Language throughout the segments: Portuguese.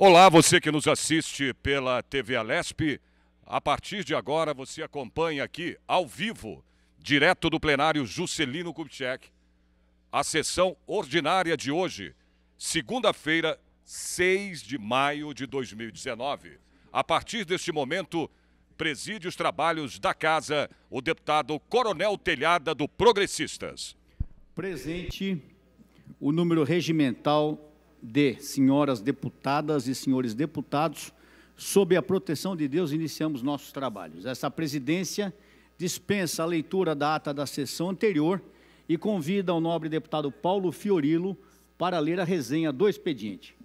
Olá, você que nos assiste pela TV Alesp. A partir de agora você acompanha aqui, ao vivo, direto do plenário Juscelino Kubitschek, a sessão ordinária de hoje, segunda-feira, 6 de maio de 2019. A partir deste momento, preside os trabalhos da casa o deputado Coronel Telhada, do Progressistas. Presente o número regimental de senhoras deputadas e senhores deputados. Sob a proteção de Deus, iniciamos nossos trabalhos. Essa presidência dispensa a leitura da ata da sessão anterior e convida o nobre deputado Paulo Fiorilo para ler a resenha do expediente.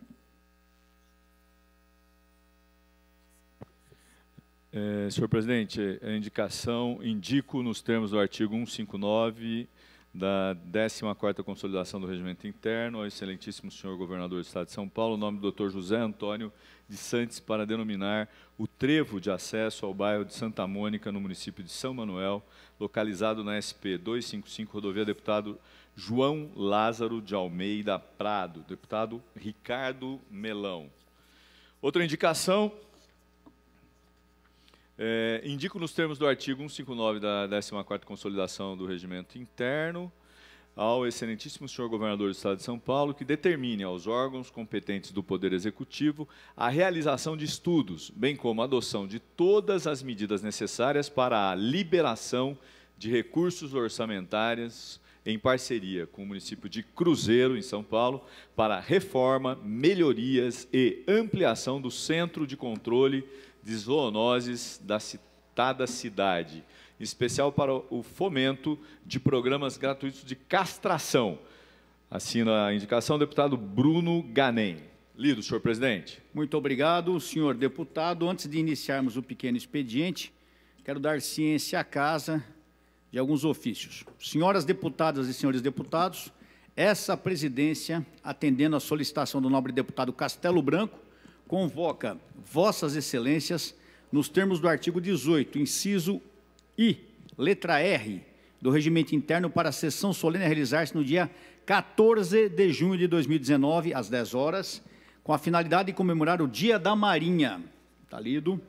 Senhor presidente, a indicação, indico nos termos do artigo 159 da 14ª Consolidação do Regimento Interno, ao excelentíssimo senhor governador do Estado de São Paulo, o nome do Dr. José Antônio de Santos, para denominar o trevo de acesso ao bairro de Santa Mônica, no município de São Manuel, localizado na SP 255, rodovia deputado João Lázaro de Almeida Prado, deputado Ricardo Melão. Outra indicação, indico nos termos do artigo 159 da 14ª Consolidação do Regimento Interno, ao excelentíssimo senhor governador do Estado de São Paulo, que determine aos órgãos competentes do Poder Executivo a realização de estudos, bem como a adoção de todas as medidas necessárias para a liberação de recursos orçamentários em parceria com o município de Cruzeiro, em São Paulo, para reforma, melhorias e ampliação do Centro de Controle de Zoonoses da citada cidade, em especial para o fomento de programas gratuitos de castração. Assina a indicação o deputado Bruno Ganem. Lido, senhor presidente. Muito obrigado, senhor deputado. Antes de iniciarmos o pequeno expediente, quero dar ciência à casa de alguns ofícios. Senhoras deputadas e senhores deputados, essa presidência, atendendo à solicitação do nobre deputado Castelo Branco, convoca Vossas Excelências, nos termos do artigo 18, inciso I, letra R, do Regimento Interno, para a sessão solene a realizar-se no dia 14 de junho de 2019, às 10 horas, com a finalidade de comemorar o Dia da Marinha. Está lido.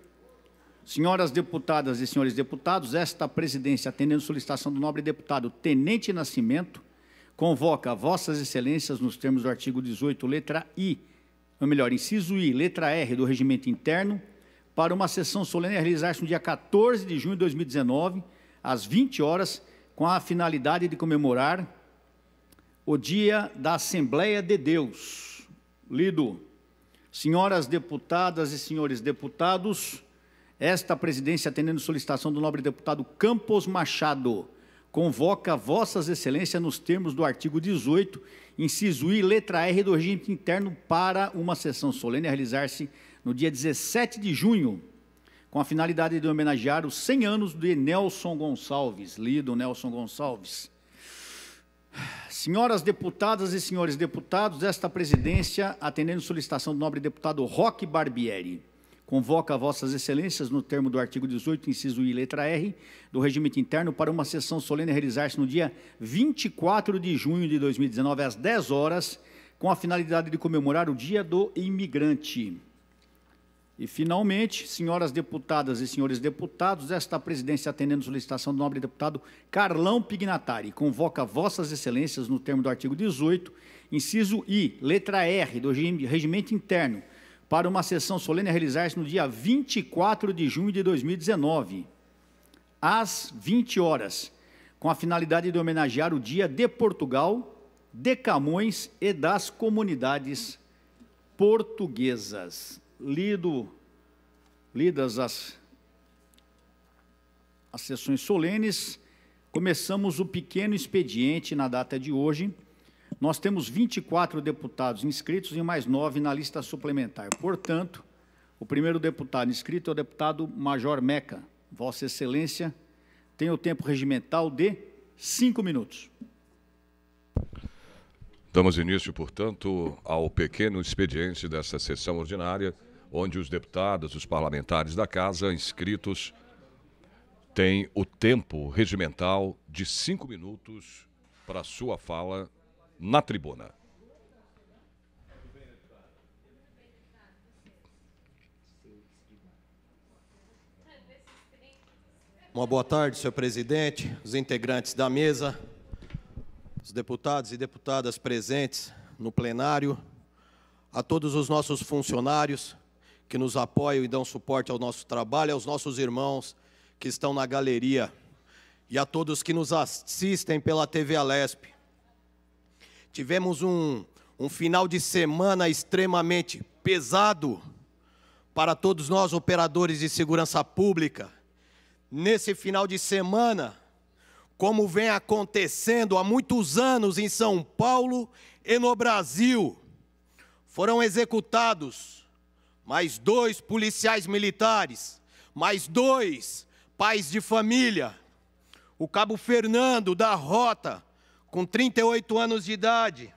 Senhoras deputadas e senhores deputados, esta presidência, atendendo a solicitação do nobre deputado Tenente Nascimento, convoca Vossas Excelências, nos termos do artigo 18, letra I, ou melhor, inciso I, letra R do Regimento Interno, para uma sessão solene a realizar-se no dia 14 de junho de 2019, às 20 horas, com a finalidade de comemorar o Dia da Assembleia de Deus. Lido. Senhoras deputadas e senhores deputados, esta presidência, atendendo solicitação do nobre deputado Campos Machado, convoca Vossas Excelências, nos termos do artigo 18, inciso I, letra R do Regimento Interno, para uma sessão solene a realizar-se no dia 17 de junho, com a finalidade de homenagear os 100 anos de Nelson Gonçalves. Lido, Nelson Gonçalves. Senhoras deputadas e senhores deputados, esta presidência, atendendo solicitação do nobre deputado Roque Barbieri, convoca Vossas Excelências, no termo do artigo 18, inciso I, letra R, do Regimento Interno, para uma sessão solene a realizar-se no dia 24 de junho de 2019, às 10 horas, com a finalidade de comemorar o Dia do Imigrante. E, finalmente, senhoras deputadas e senhores deputados, esta presidência, atendendo solicitação do nobre deputado Carlão Pignatari, convoca Vossas Excelências, no termo do artigo 18, inciso I, letra R, do Regimento Interno, para uma sessão solene a realizar-se no dia 24 de junho de 2019, às 20 horas, com a finalidade de homenagear o Dia de Portugal, de Camões e das comunidades portuguesas. Lidas as sessões solenes, começamos o pequeno expediente na data de hoje. Nós temos 24 deputados inscritos e mais 9 na lista suplementar. Portanto, o primeiro deputado inscrito é o deputado Major Meca. Vossa Excelência tem o tempo regimental de 5 minutos. Damos início, portanto, ao pequeno expediente desta sessão ordinária, onde os deputados, os parlamentares da Casa, inscritos, têm o tempo regimental de 5 minutos para sua fala na tribuna. Uma boa tarde, senhor presidente, os integrantes da mesa, os deputados e deputadas presentes no plenário, a todos os nossos funcionários que nos apoiam e dão suporte ao nosso trabalho, aos nossos irmãos que estão na galeria e a todos que nos assistem pela TV Alesp. Tivemos um final de semana extremamente pesado para todos nós, operadores de segurança pública. Nesse final de semana, como vem acontecendo há muitos anos em São Paulo e no Brasil, foram executados mais 2 policiais militares, mais 2 pais de família. O cabo Fernando da Rota, com 38 anos de idade.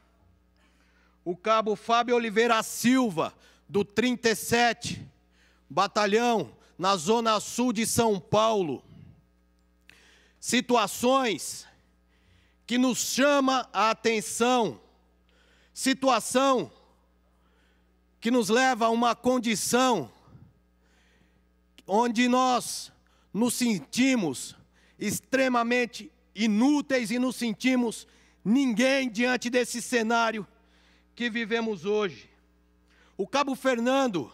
O cabo Fábio Oliveira Silva, do 37 Batalhão, na Zona Sul de São Paulo. Situações que nos chamam a atenção, situação que nos leva a uma condição onde nós nos sentimos extremamente inúteis e nos sentimos ninguém diante desse cenário que vivemos hoje. O cabo Fernando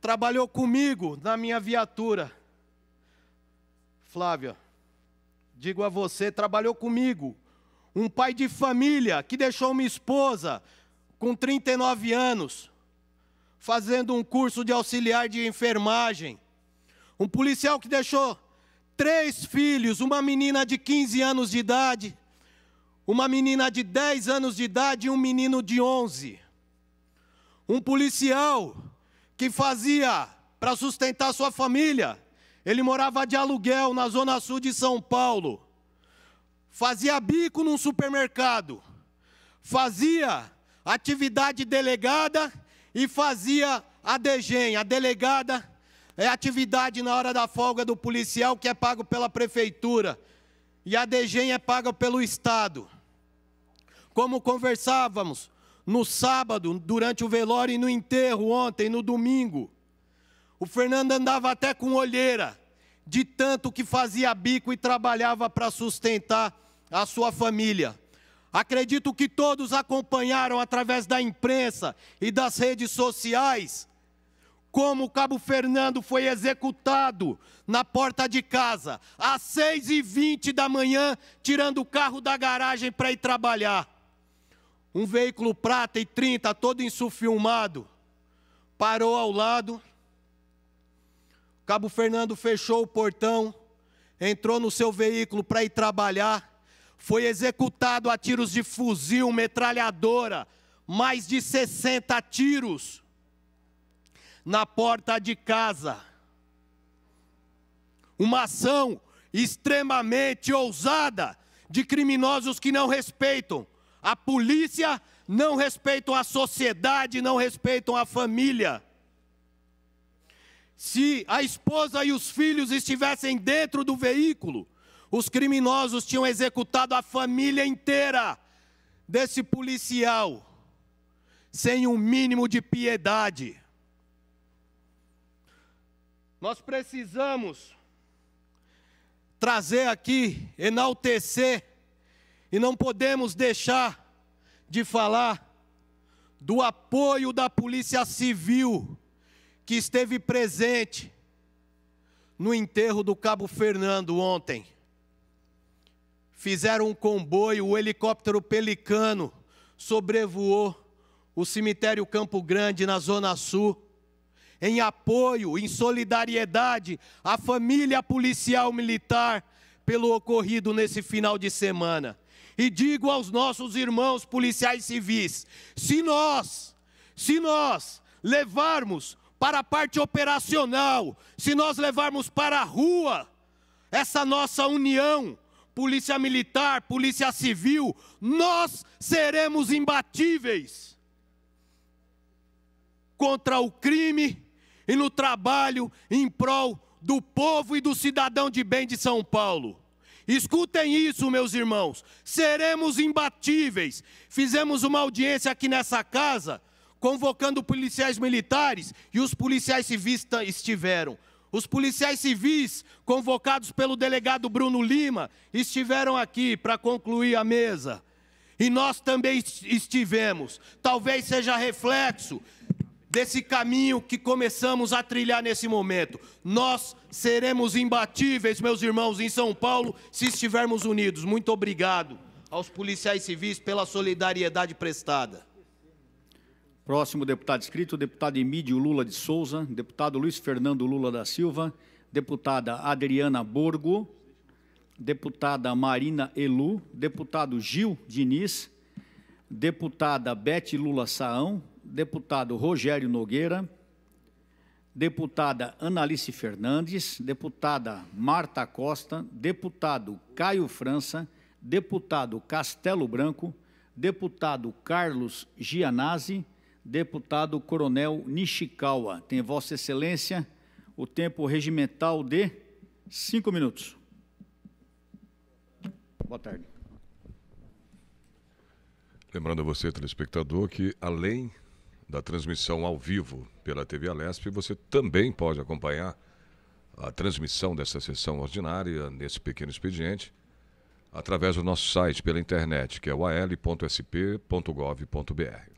trabalhou comigo na minha viatura. Flávia, digo a você, trabalhou comigo. Um pai de família que deixou uma esposa com 39 anos, fazendo um curso de auxiliar de enfermagem. Um policial que deixou 3 filhos, uma menina de 15 anos de idade, uma menina de 10 anos de idade e um menino de 11. Um policial que fazia para sustentar sua família. Ele morava de aluguel na Zona Sul de São Paulo. Fazia bico num supermercado. Fazia atividade delegada e fazia a DGEM. A delegada é atividade na hora da folga do policial que é pago pela prefeitura. E a DGEM é paga pelo Estado. Como conversávamos no sábado, durante o velório e no enterro ontem, no domingo, o Fernando andava até com olheira, de tanto que fazia bico e trabalhava para sustentar a sua família. Acredito que todos acompanharam através da imprensa e das redes sociais como o cabo Fernando foi executado na porta de casa, às 6h20 da manhã, tirando o carro da garagem para ir trabalhar. Um veículo prata e 30, todo insufilmado, parou ao lado. O cabo Fernando fechou o portão, entrou no seu veículo para ir trabalhar, foi executado a tiros de fuzil, metralhadora, mais de 60 tiros na porta de casa. Uma ação extremamente ousada de criminosos que não respeitam a polícia, não respeitam a sociedade, não respeitam a família. Se a esposa e os filhos estivessem dentro do veículo, os criminosos tinham executado a família inteira desse policial, sem um mínimo de piedade. Nós precisamos trazer aqui, enaltecer, e não podemos deixar de falar do apoio da Polícia Civil, que esteve presente no enterro do cabo Fernando ontem. Fizeram um comboio, o helicóptero Pelicano sobrevoou o cemitério Campo Grande, na Zona Sul, em apoio, em solidariedade à família policial militar pelo ocorrido nesse final de semana. E digo aos nossos irmãos policiais civis, se nós levarmos para a parte operacional, se nós levarmos para a rua essa nossa união, polícia militar, polícia civil, nós seremos imbatíveis contra o crime e no trabalho em prol do povo e do cidadão de bem de São Paulo. Escutem isso, meus irmãos, seremos imbatíveis. Fizemos uma audiência aqui nessa casa, convocando policiais militares, e os policiais civis estiveram. Os policiais civis, convocados pelo delegado Bruno Lima, estiveram aqui para concluir a mesa. E nós também estivemos. Talvez seja reflexo desse caminho que começamos a trilhar nesse momento. Nós seremos imbatíveis, meus irmãos, em São Paulo, se estivermos unidos. Muito obrigado aos policiais civis pela solidariedade prestada. Próximo deputado inscrito, deputado Emídio Lula de Souza, deputado Luiz Fernando Lula da Silva, deputada Adriana Borgo, deputada Marina Elu, deputado Gil Diniz, deputada Beth Lula Saão, deputado Rogério Nogueira, deputada Analice Fernandes, deputada Marta Costa, deputado Caio França, deputado Castelo Branco, deputado Carlos Gianazzi, deputado Coronel Nishikawa. Tem Vossa Excelência o tempo regimental de 5 minutos. Boa tarde. Lembrando a você, telespectador, que além da transmissão ao vivo pela TV Alesp, você também pode acompanhar a transmissão dessa sessão ordinária nesse pequeno expediente através do nosso site pela internet, que é o al.sp.gov.br.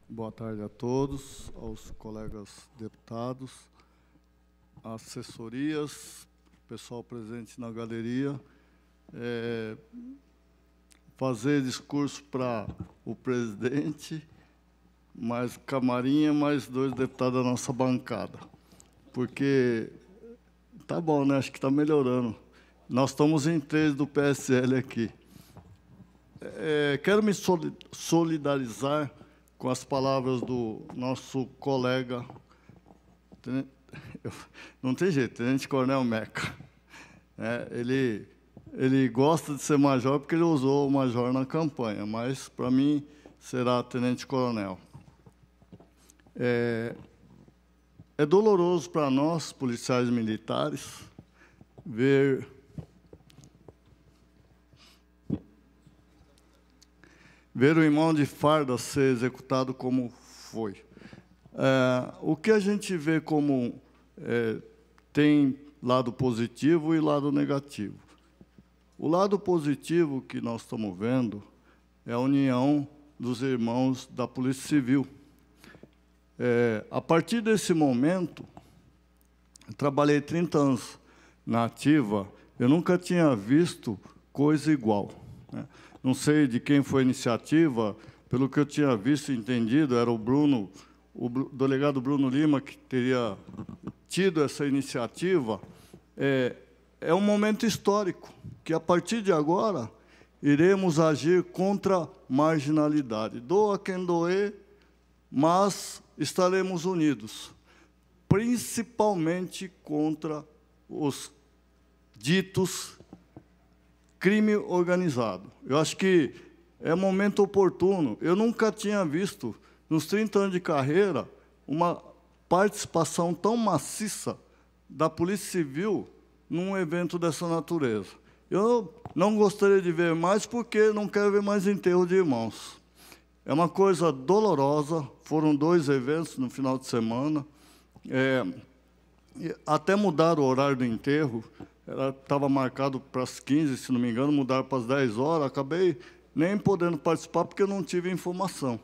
Boa tarde a todos, aos colegas deputados, assessorias, pessoal presente na galeria. Fazer discurso para o presidente, mais Camarinha, mais 2 deputados da nossa bancada. Porque tá bom, né? Acho que está melhorando. Nós estamos em 3 do PSL aqui. Quero me solidarizar com as palavras do nosso colega, não tem jeito, Tenente Coronel Meca. Ele gosta de ser major porque ele usou o major na campanha, mas, para mim, será Tenente Coronel. É doloroso para nós, policiais militares, ver o irmão de farda ser executado como foi. O que a gente vê como tem lado positivo e lado negativo. O lado positivo que nós estamos vendo é a união dos irmãos da Polícia Civil. A partir desse momento, eu trabalhei 30 anos na ativa, eu nunca tinha visto coisa igual, né? Não sei de quem foi a iniciativa, pelo que eu tinha visto e entendido, era o delegado Bruno Lima que teria tido essa iniciativa. É um momento histórico, que a partir de agora iremos agir contra a marginalidade. Doa quem doer, mas estaremos unidos, principalmente contra os ditos crime organizado. Eu acho que é momento oportuno. Eu nunca tinha visto, nos 30 anos de carreira, uma participação tão maciça da Polícia Civil num evento dessa natureza. Eu não gostaria de ver mais, porque não quero ver mais enterro de irmãos. É uma coisa dolorosa, foram 2 eventos no final de semana, até mudaram o horário do enterro, estava marcado para as 15, se não me engano, mudaram para as 10 horas, acabei nem podendo participar porque eu não tive informação.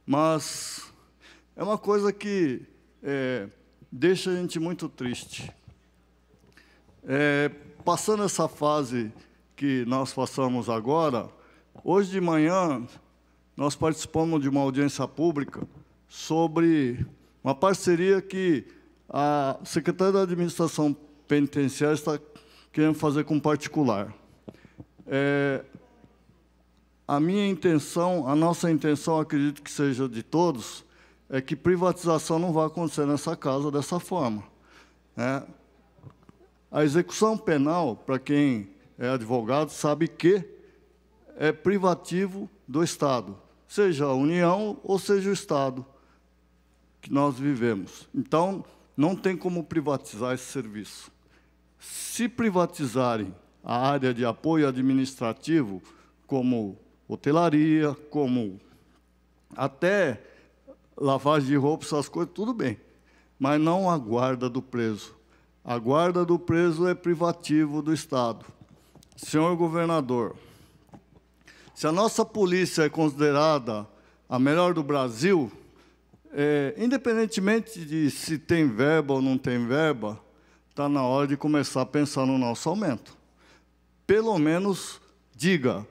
Mas é uma coisa que deixa a gente muito triste. Passando essa fase que nós passamos agora, hoje de manhã nós participamos de uma audiência pública sobre uma parceria que a Secretaria da Administração Penitenciária está querendo fazer com particular. A minha intenção, a nossa intenção, acredito que seja de todos, é que privatização não vai acontecer nessa casa dessa forma. A execução penal, para quem é advogado, sabe que é privativo do Estado, seja a União ou seja o Estado que nós vivemos. Então, não tem como privatizar esse serviço. Se privatizarem a área de apoio administrativo, como hotelaria, como até lavagem de roupa, essas coisas, tudo bem, mas não a guarda do preso. A guarda do preso é privativo do Estado. Senhor governador, se a nossa polícia é considerada a melhor do Brasil, independentemente de se tem verba ou não tem verba, está na hora de começar a pensar no nosso aumento. Pelo menos diga,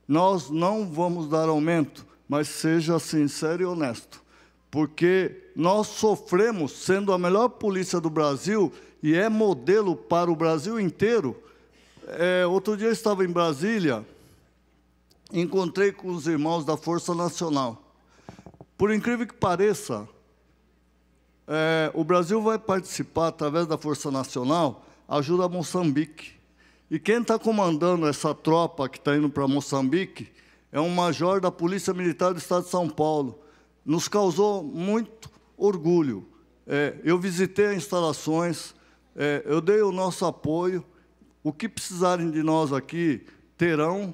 nós não vamos dar aumento, mas seja sincero e honesto, porque nós sofremos sendo a melhor polícia do Brasil e é modelo para o Brasil inteiro. Outro dia eu estava em Brasília, encontrei com os irmãos da Força Nacional. Por incrível que pareça, o Brasil vai participar, através da Força Nacional, ajuda a Moçambique. E quem está comandando essa tropa que está indo para Moçambique é um major da Polícia Militar do Estado de São Paulo. Nos causou muito orgulho. Eu visitei as instalações, eu dei o nosso apoio. O que precisarem de nós aqui, terão.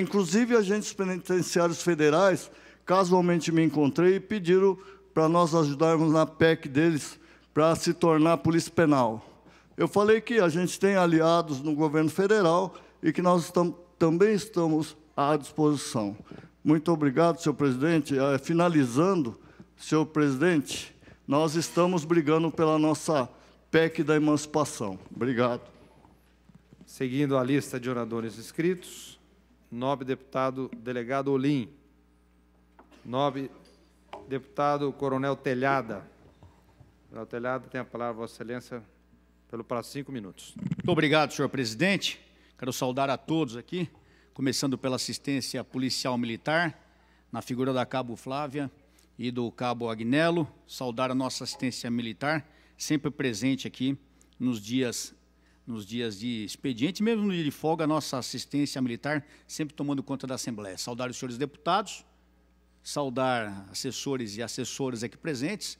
Inclusive, agentes penitenciários federais, casualmente me encontrei e pediram para nós ajudarmos na PEC deles para se tornar polícia penal. Eu falei que a gente tem aliados no governo federal e que nós também estamos à disposição. Muito obrigado, senhor presidente. Finalizando, senhor presidente, nós estamos brigando pela nossa PEC da emancipação. Obrigado. Seguindo a lista de oradores inscritos, nobre deputado delegado Olim, nobre deputado Coronel Telhada. Coronel Telhada, tem a palavra, Vossa Excelência, pelo prazo de 5 minutos. Muito obrigado, senhor presidente. Quero saudar a todos aqui, começando pela assistência policial militar, na figura da Cabo Flávia e do Cabo Agnello. Saudar a nossa assistência militar, sempre presente aqui nos dias de expediente, mesmo no dia de folga, a nossa assistência militar sempre tomando conta da Assembleia. Saudar os senhores deputados, saudar assessores e assessoras aqui presentes,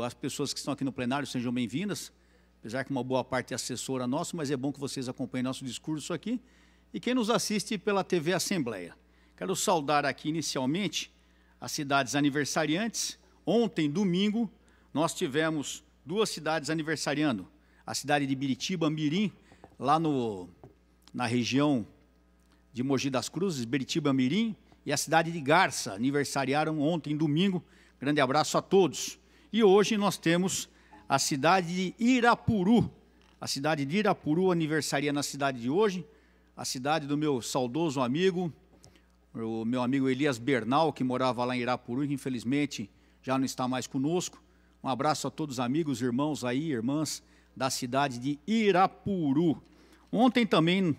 as pessoas que estão aqui no plenário, sejam bem-vindas, apesar que uma boa parte é assessora nossa, mas é bom que vocês acompanhem nosso discurso aqui, e quem nos assiste pela TV Assembleia. Quero saudar aqui inicialmente as cidades aniversariantes. Ontem, domingo, nós tivemos 2 cidades aniversariando, a cidade de Biritiba, Mirim, lá na região de Mogi das Cruzes, Biritiba, Mirim, e a cidade de Garça, aniversariaram ontem, domingo. Grande abraço a todos. E hoje nós temos a cidade de Irapuru. A cidade de Irapuru aniversaria na cidade de hoje, a cidade do meu saudoso amigo, o meu amigo Elias Bernal, que morava lá em Irapuru, que infelizmente já não está mais conosco. Um abraço a todos os amigos, irmãos aí, irmãs, da cidade de Irapuru. Ontem também,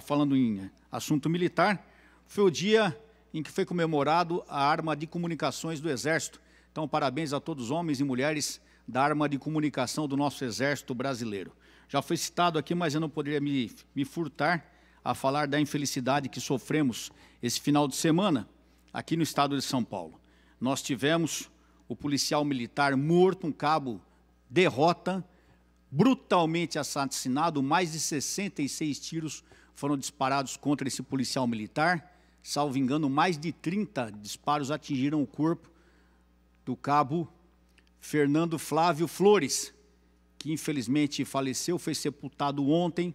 falando em assunto militar, foi o dia em que foi comemorado a arma de comunicações do Exército. Então, parabéns a todos os homens e mulheres da arma de comunicação do nosso Exército brasileiro. Já foi citado aqui, mas eu não poderia me furtar a falar da infelicidade que sofremos esse final de semana aqui no estado de São Paulo. Nós tivemos o policial militar morto, um cabo Derrota, brutalmente assassinado. Mais de 66 tiros foram disparados contra esse policial militar. Salvo engano, mais de 30 disparos atingiram o corpo do cabo Fernando Flávio Flores, que infelizmente faleceu, foi sepultado ontem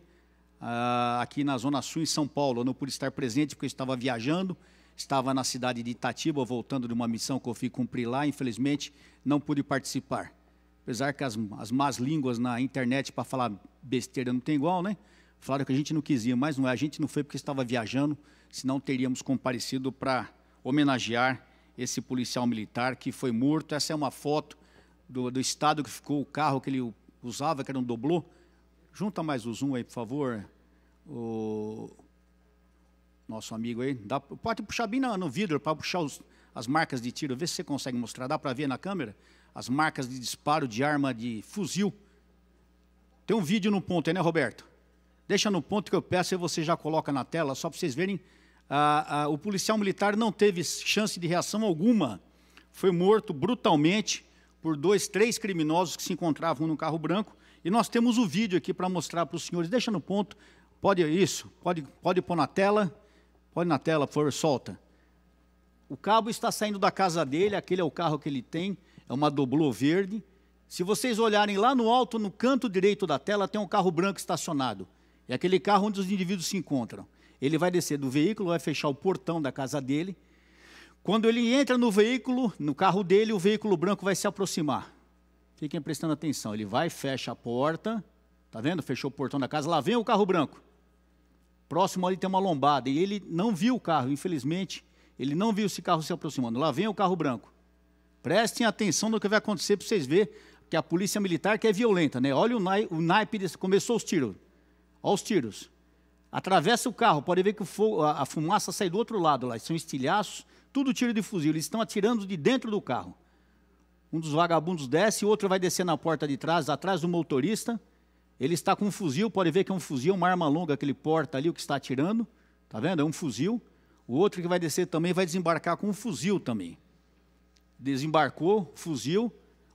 aqui na Zona Sul, em São Paulo. Eu não pude estar presente porque eu estava viajando, estava na cidade de Itatiba, voltando de uma missão que eu fui cumprir lá, infelizmente não pude participar. Apesar que as más línguas na internet para falar besteira não tem igual, né? Falaram que a gente não quis ir, mas não é, a gente não foi porque estava viajando, senão teríamos comparecido para homenagear esse policial militar que foi morto. Essa é uma foto do estado que ficou o carro que ele usava, que era um doblô. Junta mais o zoom aí, por favor, o nosso amigo aí. Pode puxar bem no vidro para puxar as marcas de tiro. Vê se você consegue mostrar. Dá para ver na câmera as marcas de disparo de arma de fuzil. Tem um vídeo no ponto aí, né, Roberto? Deixa no ponto que eu peço e você já coloca na tela, só para vocês verem. O policial militar não teve chance de reação alguma. Foi morto brutalmente por 2, 3 criminosos que se encontravam no carro branco. E nós temos o vídeo aqui para mostrar para os senhores. Deixa no ponto. Pode pôr na tela. Pode na tela, por favor, solta. O cabo está saindo da casa dele, aquele é o carro que ele tem, é uma doblô verde. Se vocês olharem lá no alto, no canto direito da tela, tem um carro branco estacionado. É aquele carro onde os indivíduos se encontram. Ele vai descer do veículo, vai fechar o portão da casa dele. Quando ele entra no veículo, no carro dele, o veículo branco vai se aproximar. Fiquem prestando atenção. Ele vai, fecha a porta. Tá vendo? Fechou o portão da casa. Lá vem o carro branco. Próximo ali tem uma lombada. E ele não viu o carro, infelizmente. Ele não viu esse carro se aproximando. Lá vem o carro branco. Prestem atenção no que vai acontecer para vocês verem que a polícia militar que é violenta, né? Olha o naipe desse, começou os tiros. Olha os tiros. Atravessa o carro, pode ver que a fumaça sai do outro lado lá. São estilhaços, tudo tiro de fuzil. Eles estão atirando de dentro do carro. Um dos vagabundos desce, o outro vai descer na porta de trás, atrás do motorista. Ele está com um fuzil, pode ver que é um fuzil, uma arma longa que ele porta ali, o que está atirando. Tá vendo? É um fuzil. O outro que vai descer também vai desembarcar com um fuzil também. Desembarcou, fuzil.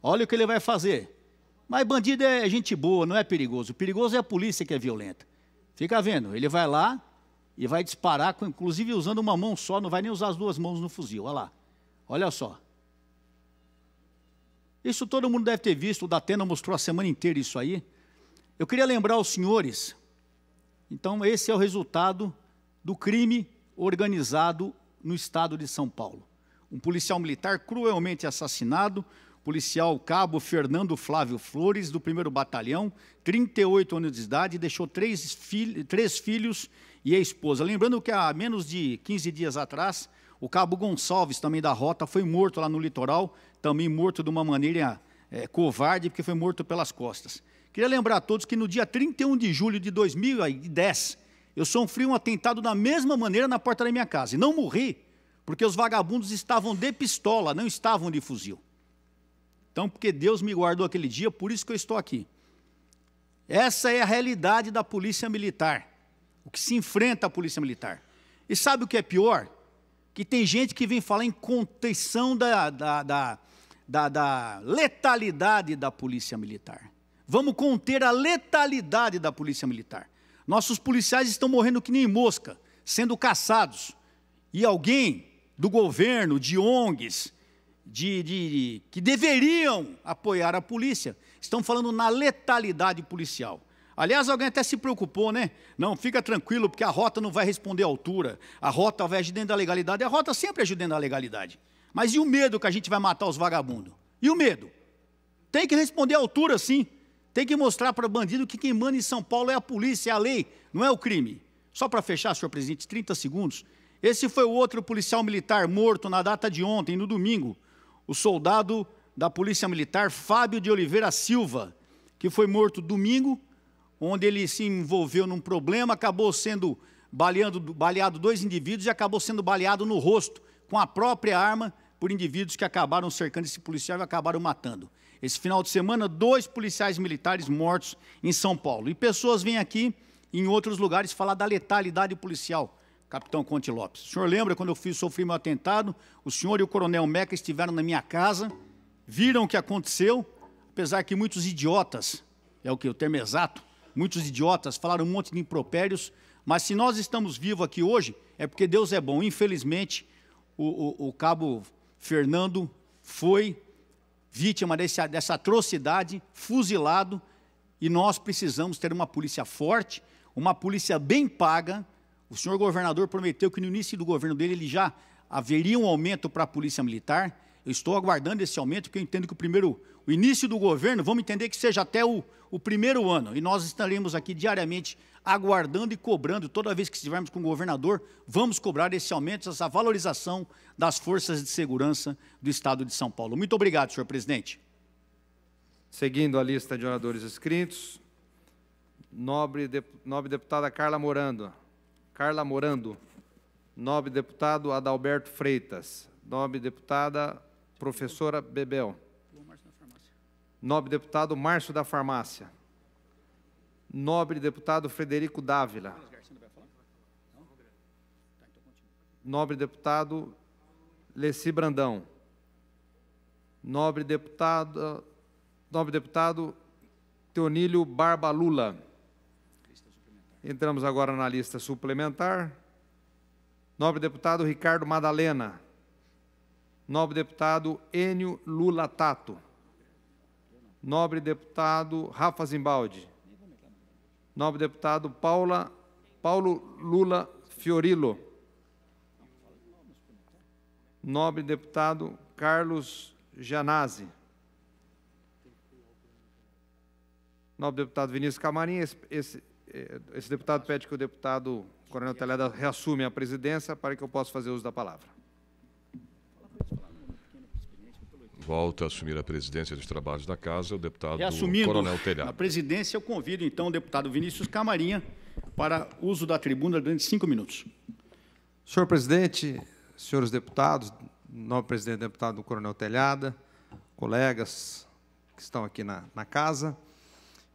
Olha o que ele vai fazer. Mas bandido é gente boa, não é perigoso. O perigoso é a polícia que é violenta. Fica vendo, ele vai lá e vai disparar, inclusive usando uma mão só, não vai nem usar as duas mãos no fuzil. Olha lá, olha só. Isso todo mundo deve ter visto, o Datena mostrou a semana inteira isso aí. Eu queria lembrar aos senhores, então esse é o resultado do crime organizado no estado de São Paulo. Um policial militar cruelmente assassinado, policial cabo Fernando Flávio Flores, do 1º Batalhão, 38 anos de idade, deixou três filhos e a esposa. Lembrando que há menos de 15 dias atrás, o cabo Gonçalves, também da Rota, foi morto lá no litoral, também morto de uma maneira covarde, porque foi morto pelas costas. Queria lembrar a todos que no dia 31 de julho de 2010, eu sofri um atentado da mesma maneira na porta da minha casa. E não morri, porque os vagabundos estavam de pistola, não estavam de fuzil. Então, porque Deus me guardou aquele dia, por isso que eu estou aqui. Essa é a realidade da polícia militar, o que se enfrenta a polícia militar. E sabe o que é pior? Que tem gente que vem falar em contenção da letalidade da polícia militar. Vamos conter a letalidade da polícia militar. Nossos policiais estão morrendo que nem mosca, sendo caçados. E alguém do governo, de ONGs, que deveriam apoiar a polícia, estão falando na letalidade policial. Aliás, alguém até se preocupou, né? Não, fica tranquilo, porque a Rota não vai responder à altura, a Rota vai agir dentro da legalidade, a Rota sempre agiu dentro da legalidade. Mas e o medo que a gente vai matar os vagabundos? E o medo? Tem que responder à altura, sim. Tem que mostrar para bandido que quem manda em São Paulo é a polícia, é a lei, não é o crime. Só para fechar, senhor presidente, 30 segundos. Esse foi o outro policial militar morto na data de ontem, no domingo. O soldado da Polícia Militar, Fábio de Oliveira Silva, que foi morto domingo, onde ele se envolveu num problema, acabou sendo baleado 2 indivíduos e acabou sendo baleado no rosto, com a própria arma, por indivíduos que acabaram cercando esse policial e acabaram matando. Esse final de semana, 2 policiais militares mortos em São Paulo. E pessoas vêm aqui, em outros lugares, falar da letalidade policial. Capitão Conte Lopes. O senhor lembra quando eu sofri meu atentado? O senhor e o coronel Meca estiveram na minha casa, viram o que aconteceu, apesar que muitos idiotas, é o termo exato, muitos idiotas falaram um monte de impropérios, mas se nós estamos vivos aqui hoje, é porque Deus é bom. Infelizmente, o cabo Fernando foi vítima dessa atrocidade, fuzilado, e nós precisamos ter uma polícia forte, uma polícia bem paga. O senhor governador prometeu que no início do governo dele ele já haveria um aumento para a polícia militar. Eu estou aguardando esse aumento, porque eu entendo que o início do governo, vamos entender que seja até o primeiro ano. E nós estaremos aqui diariamente aguardando e cobrando, toda vez que estivermos com o governador, vamos cobrar esse aumento, essa valorização das forças de segurança do Estado de São Paulo. Muito obrigado, senhor presidente. Seguindo a lista de oradores inscritos, nobre deputada Carla Morando. Nobre deputado Adalberto Freitas. Nobre deputada professora Bebel. Nobre deputado Márcio da Farmácia. Nobre deputado Frederico Dávila. Nobre deputado Leci Brandão. Nobre deputado Teonílio Barba Lula. Entramos agora na lista suplementar. Nobre deputado Ricardo Madalena. Nobre deputado Enio Lula Tato. Nobre deputado Rafa Zimbaldi. Nobre deputado Paulo Lula Fiorillo. Nobre deputado Carlos Gianazzi. Nobre deputado Vinícius Camarim. Esse deputado pede que o deputado Coronel Telhada reassume a presidência para que eu possa fazer uso da palavra. Volta a assumir a presidência dos trabalhos da Casa o deputado Coronel Telhada. A presidência, eu convido, então, o deputado Vinícius Camarinha para uso da tribuna durante 5 minutos. Senhor presidente, senhores deputados, nobre presidente deputado Coronel Telhada, colegas que estão aqui na casa,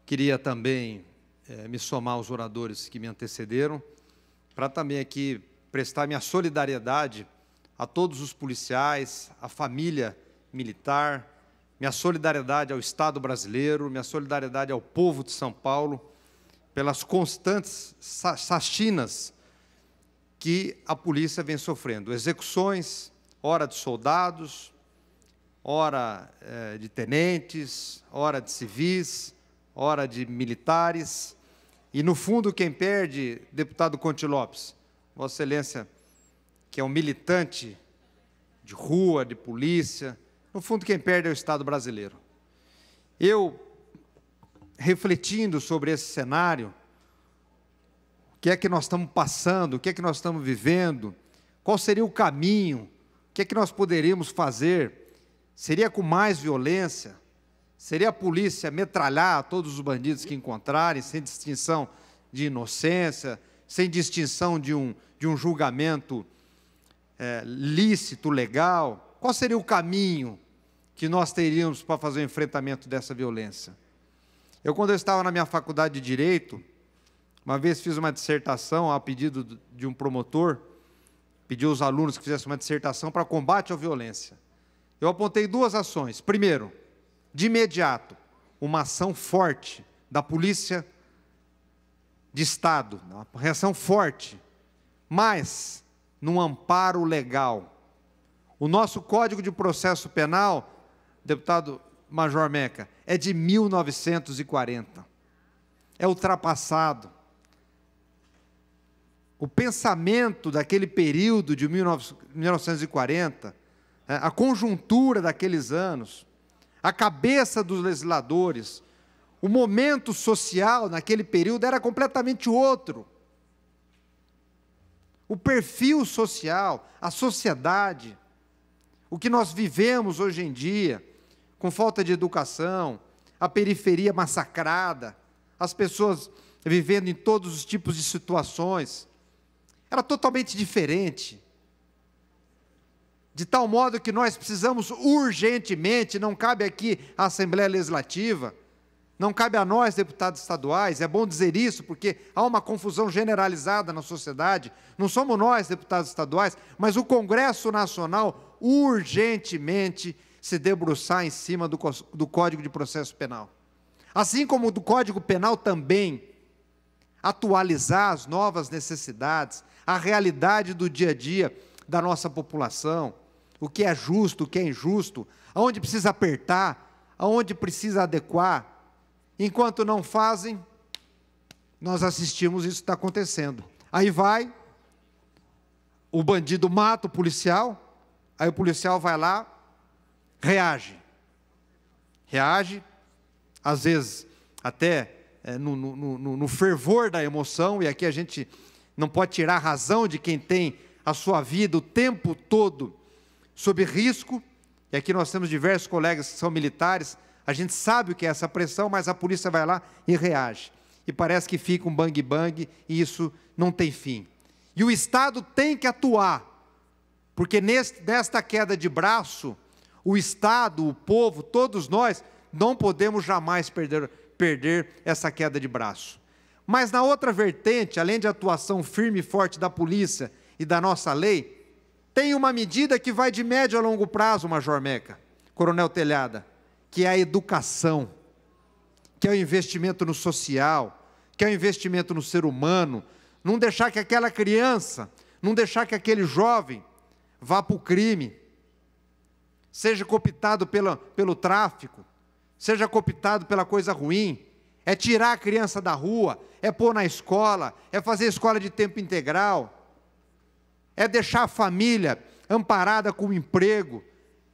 queria também me somar aos oradores que me antecederam, para também aqui prestar minha solidariedade a todos os policiais, à família militar, minha solidariedade ao Estado brasileiro, minha solidariedade ao povo de São Paulo, pelas constantes chacinas que a polícia vem sofrendo. Execuções, ora de soldados, ora de tenentes, ora de civis, ora de militares. E, no fundo, quem perde, deputado Conte Lopes, Vossa Excelência, que é um militante de rua, de polícia, no fundo, quem perde é o Estado brasileiro. Eu, refletindo sobre esse cenário, o que é que nós estamos passando, o que é que nós estamos vivendo, qual seria o caminho, o que é que nós poderíamos fazer? Seria com mais violência? Seria a polícia metralhar todos os bandidos que encontrarem, sem distinção de inocência, sem distinção de um julgamento lícito, legal? Qual seria o caminho que nós teríamos para fazer o enfrentamento dessa violência? Quando eu estava na minha faculdade de Direito, uma vez fiz uma dissertação a pedido de um promotor, pediu aos alunos que fizessem uma dissertação para combate à violência. Eu apontei 2 ações. Primeiro, de imediato, uma ação forte da Polícia de Estado, uma reação forte, mas num amparo legal. O nosso Código de Processo Penal, deputado Major Meca, é de 1940. É ultrapassado. O pensamento daquele período de 1940, a conjuntura daqueles anos, a cabeça dos legisladores, o momento social naquele período era completamente outro. O perfil social, a sociedade, o que nós vivemos hoje em dia, com falta de educação, a periferia massacrada, as pessoas vivendo em todos os tipos de situações, era totalmente diferente. De tal modo que nós precisamos urgentemente, não cabe aqui à Assembleia Legislativa, não cabe a nós, deputados estaduais, é bom dizer isso, porque há uma confusão generalizada na sociedade, não somos nós, deputados estaduais, mas o Congresso Nacional, urgentemente, se debruçar em cima do Código de Processo Penal. Assim como do Código Penal também, atualizar as novas necessidades, a realidade do dia a dia da nossa população, o que é justo, o que é injusto, aonde precisa apertar, aonde precisa adequar. Enquanto não fazem, nós assistimos isso está acontecendo. Aí vai, o bandido mata o policial, aí o policial vai lá, reage. Reage, às vezes até no fervor da emoção, e aqui a gente não pode tirar a razão de quem tem a sua vida o tempo todo sob risco, e aqui nós temos diversos colegas que são militares, a gente sabe o que é essa pressão, mas a polícia vai lá e reage. E parece que fica um bang-bang, e isso não tem fim. E o Estado tem que atuar, porque nesta queda de braço, o Estado, o povo, todos nós, não podemos jamais perder essa queda de braço. Mas na outra vertente, além de atuação firme e forte da polícia e da nossa lei, tem uma medida que vai de médio a longo prazo, Major Meca, Coronel Telhada, que é a educação, que é o investimento no social, que é o investimento no ser humano, não deixar que aquela criança, não deixar que aquele jovem vá para o crime, seja cooptado pelo tráfico, seja cooptado pela coisa ruim, é tirar a criança da rua, é pôr na escola, é fazer escola de tempo integral, é deixar a família amparada com emprego,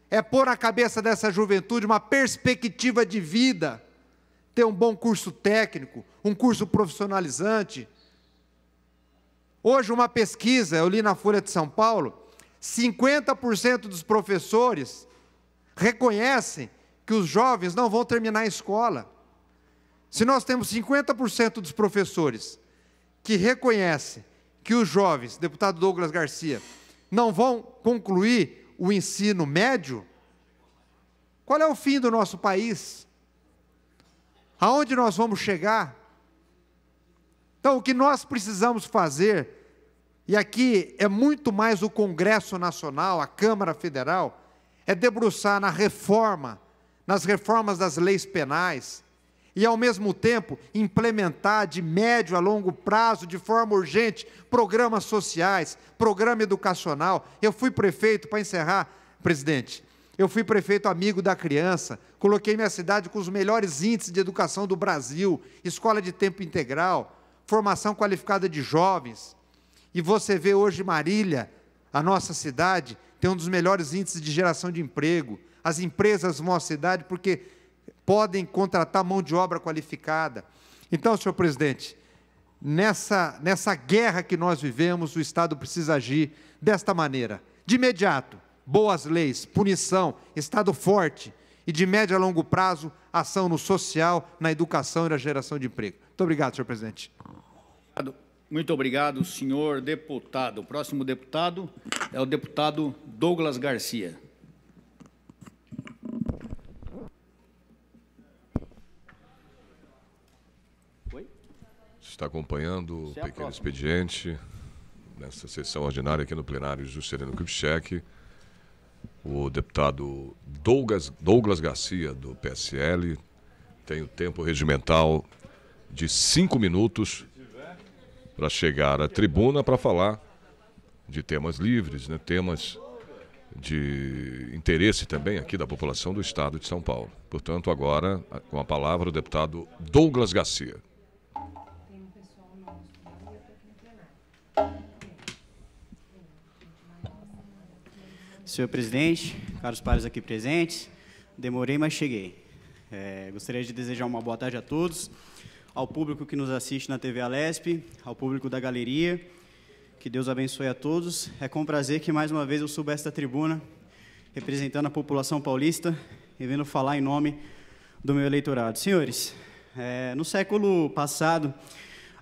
é pôr na cabeça dessa juventude uma perspectiva de vida, ter um bom curso técnico, um curso profissionalizante. Hoje, uma pesquisa, eu li na Folha de São Paulo, 50% dos professores reconhecem que os jovens não vão terminar a escola. Se nós temos 50% dos professores que reconhecem que os jovens, deputado Douglas Garcia, não vão concluir o ensino médio, qual é o fim do nosso país? Aonde nós vamos chegar? Então, o que nós precisamos fazer, e aqui é muito mais o Congresso Nacional, a Câmara Federal, é debruçar na reforma, nas reformas das leis penais, e, ao mesmo tempo, implementar de médio a longo prazo, de forma urgente, programas sociais, programa educacional. Eu fui prefeito, para encerrar, presidente, eu fui prefeito amigo da criança, coloquei minha cidade com os melhores índices de educação do Brasil, escola de tempo integral, formação qualificada de jovens. E você vê hoje Marília, a nossa cidade, tem um dos melhores índices de geração de emprego. As empresas vão à cidade porque podem contratar mão de obra qualificada. Então, senhor presidente, nessa guerra que nós vivemos, o Estado precisa agir desta maneira. De imediato, boas leis, punição, Estado forte, e de médio a longo prazo, ação no social, na educação e na geração de emprego. Muito obrigado, senhor presidente. Muito obrigado, senhor deputado. O próximo deputado é o deputado Douglas Garcia. Está acompanhando o pequeno expediente nessa sessão ordinária aqui no plenário Juscelino Kubitschek, o deputado Douglas Garcia, do PSL, tem o tempo regimental de 5 minutos para chegar à tribuna para falar de temas livres, né, temas de interesse também aqui da população do Estado de São Paulo. Portanto, agora, com a palavra, o deputado Douglas Garcia. Senhor presidente, caros pares aqui presentes, demorei, mas cheguei. Gostaria de desejar uma boa tarde a todos, ao público que nos assiste na TV Alesp, ao público da galeria, que Deus abençoe a todos. É com prazer que mais uma vez eu subo a esta tribuna, representando a população paulista e vindo falar em nome do meu eleitorado. Senhores, no século passado,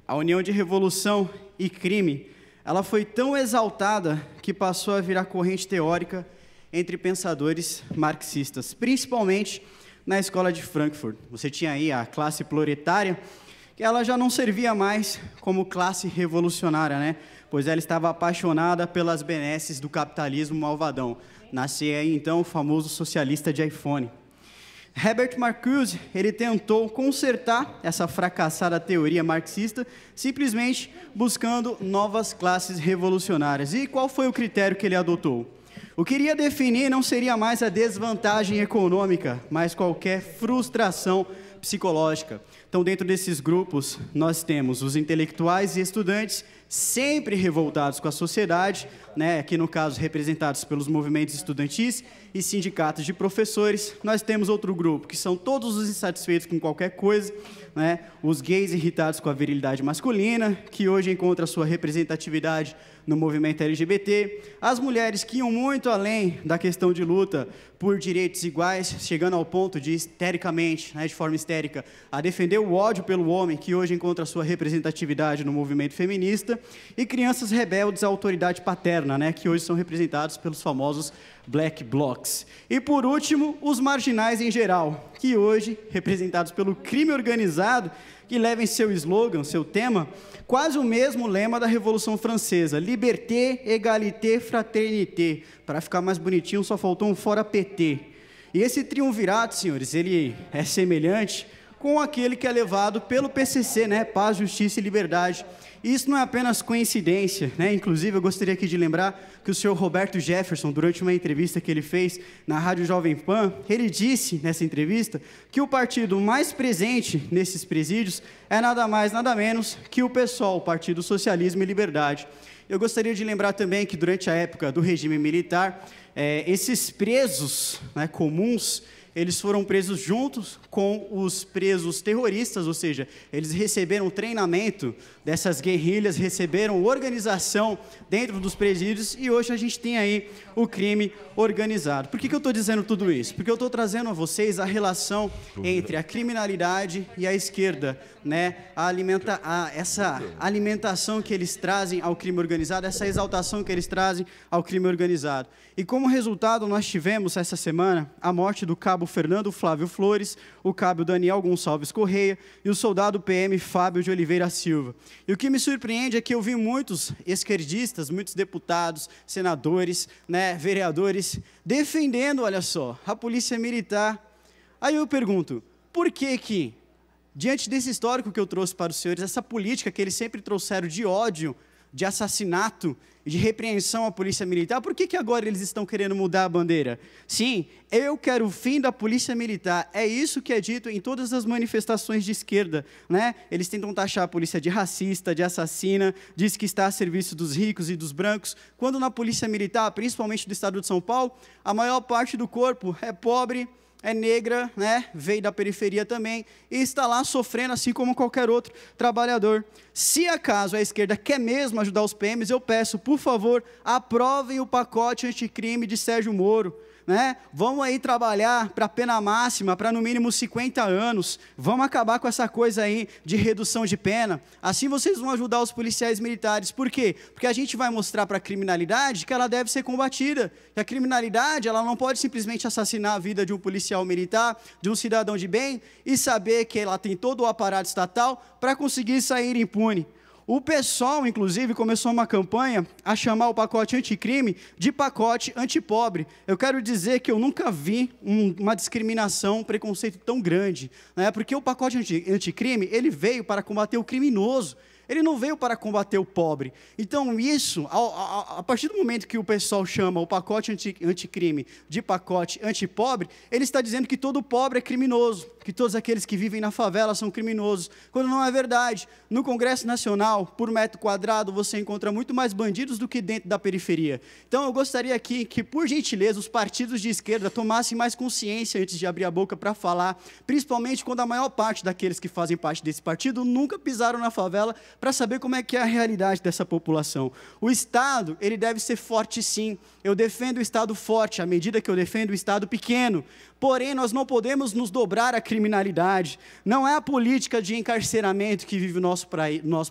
a união de revolução e crime, ela foi tão exaltada que passou a virar corrente teórica entre pensadores marxistas, principalmente na escola de Frankfurt. Você tinha aí a classe proletária, que ela já não servia mais como classe revolucionária, né? Pois ela estava apaixonada pelas benesses do capitalismo malvadão. Nascia aí, então, o famoso socialista de iPhone. Herbert Marcuse, ele tentou consertar essa fracassada teoria marxista, simplesmente buscando novas classes revolucionárias. E qual foi o critério que ele adotou? O que iria definir não seria mais a desvantagem econômica, mas qualquer frustração psicológica. Então, dentro desses grupos, nós temos os intelectuais e estudantes sempre revoltados com a sociedade, né, aqui no caso representados pelos movimentos estudantis e sindicatos de professores. Nós temos outro grupo, que são todos os insatisfeitos com qualquer coisa, né, os gays irritados com a virilidade masculina, que hoje encontra sua representatividade no movimento LGBT, as mulheres que iam muito além da questão de luta por direitos iguais, chegando ao ponto de histericamente, né, de forma histérica, a defender o ódio pelo homem, que hoje encontra sua representatividade no movimento feminista, e crianças rebeldes à autoridade paterna, né, que hoje são representados pelos famosos Black Blocs. E, por último, os marginais em geral, que hoje, representados pelo crime organizado, que leva em seu slogan, seu tema, quase o mesmo lema da Revolução Francesa, liberté, égalité, fraternité. Para ficar mais bonitinho, só faltou um fora PT. E esse triunvirato, senhores, ele é semelhante com aquele que é levado pelo PCC, né? Paz, Justiça e Liberdade. E isso não é apenas coincidência, né? Inclusive, eu gostaria aqui de lembrar que o senhor Roberto Jefferson, durante uma entrevista que ele fez na Rádio Jovem Pan, ele disse nessa entrevista que o partido mais presente nesses presídios é nada mais, nada menos que o PSOL, o Partido Socialismo e Liberdade. Eu gostaria de lembrar também que durante a época do regime militar, esses presos, né, comuns, eles foram presos juntos com os presos terroristas, ou seja, eles receberam treinamento dessas guerrilhas, receberam organização dentro dos presídios e hoje a gente tem aí o crime organizado. Por que eu estou dizendo tudo isso? Porque eu estou trazendo a vocês a relação entre a criminalidade e a esquerda, né? Essa alimentação que eles trazem ao crime organizado, essa exaltação que eles trazem ao crime organizado. E como resultado, nós tivemos essa semana a morte do cabo Fernando Flávio Flores, o cabo Daniel Gonçalves Correia e o soldado PM Fábio de Oliveira Silva. E o que me surpreende é que eu vi muitos esquerdistas, muitos deputados, senadores, né, vereadores, defendendo, olha só, a polícia militar. Aí eu pergunto, por que, diante desse histórico que eu trouxe para os senhores, essa política que eles sempre trouxeram de ódio, de assassinato, de repreensão à polícia militar, por que agora eles estão querendo mudar a bandeira? Sim, eu quero o fim da polícia militar, é isso que é dito em todas as manifestações de esquerda, né? Eles tentam taxar a polícia de racista, de assassina, diz que está a serviço dos ricos e dos brancos, quando na polícia militar, principalmente do estado de São Paulo, a maior parte do corpo é pobre, é negra, né? Veio da periferia também e está lá sofrendo assim como qualquer outro trabalhador. Se acaso a esquerda quer mesmo ajudar os PMs, eu peço, por favor, aprovem o pacote anticrime de Sérgio Moro. Né? Vamos aí trabalhar para pena máxima, para no mínimo 50 anos, vamos acabar com essa coisa aí de redução de pena, assim vocês vão ajudar os policiais militares. Por quê? Porque a gente vai mostrar para a criminalidade que ela deve ser combatida, que a criminalidade ela não pode simplesmente assassinar a vida de um policial militar, de um cidadão de bem, e saber que ela tem todo o aparato estatal para conseguir sair impune. O PSOL, inclusive, começou uma campanha a chamar o pacote anticrime de pacote antipobre. Eu quero dizer que eu nunca vi uma discriminação, um preconceito tão grande, né? Porque o pacote anticrime, ele veio para combater o criminoso. Ele não veio para combater o pobre. Então, isso, a partir do momento que o pessoal chama o pacote anticrime de pacote antipobre, ele está dizendo que todo pobre é criminoso, que todos aqueles que vivem na favela são criminosos, quando não é verdade. No Congresso Nacional, por metro quadrado, você encontra muito mais bandidos do que dentro da periferia. Então, eu gostaria aqui que, por gentileza, os partidos de esquerda tomassem mais consciência antes de abrir a boca para falar, principalmente quando a maior parte daqueles que fazem parte desse partido nunca pisaram na favela, para saber como é que é a realidade dessa população. O Estado, ele deve ser forte sim. Eu defendo o Estado forte, à medida que eu defendo o Estado pequeno. Porém, nós não podemos nos dobrar à criminalidade. Não é a política de encarceramento que vive o nosso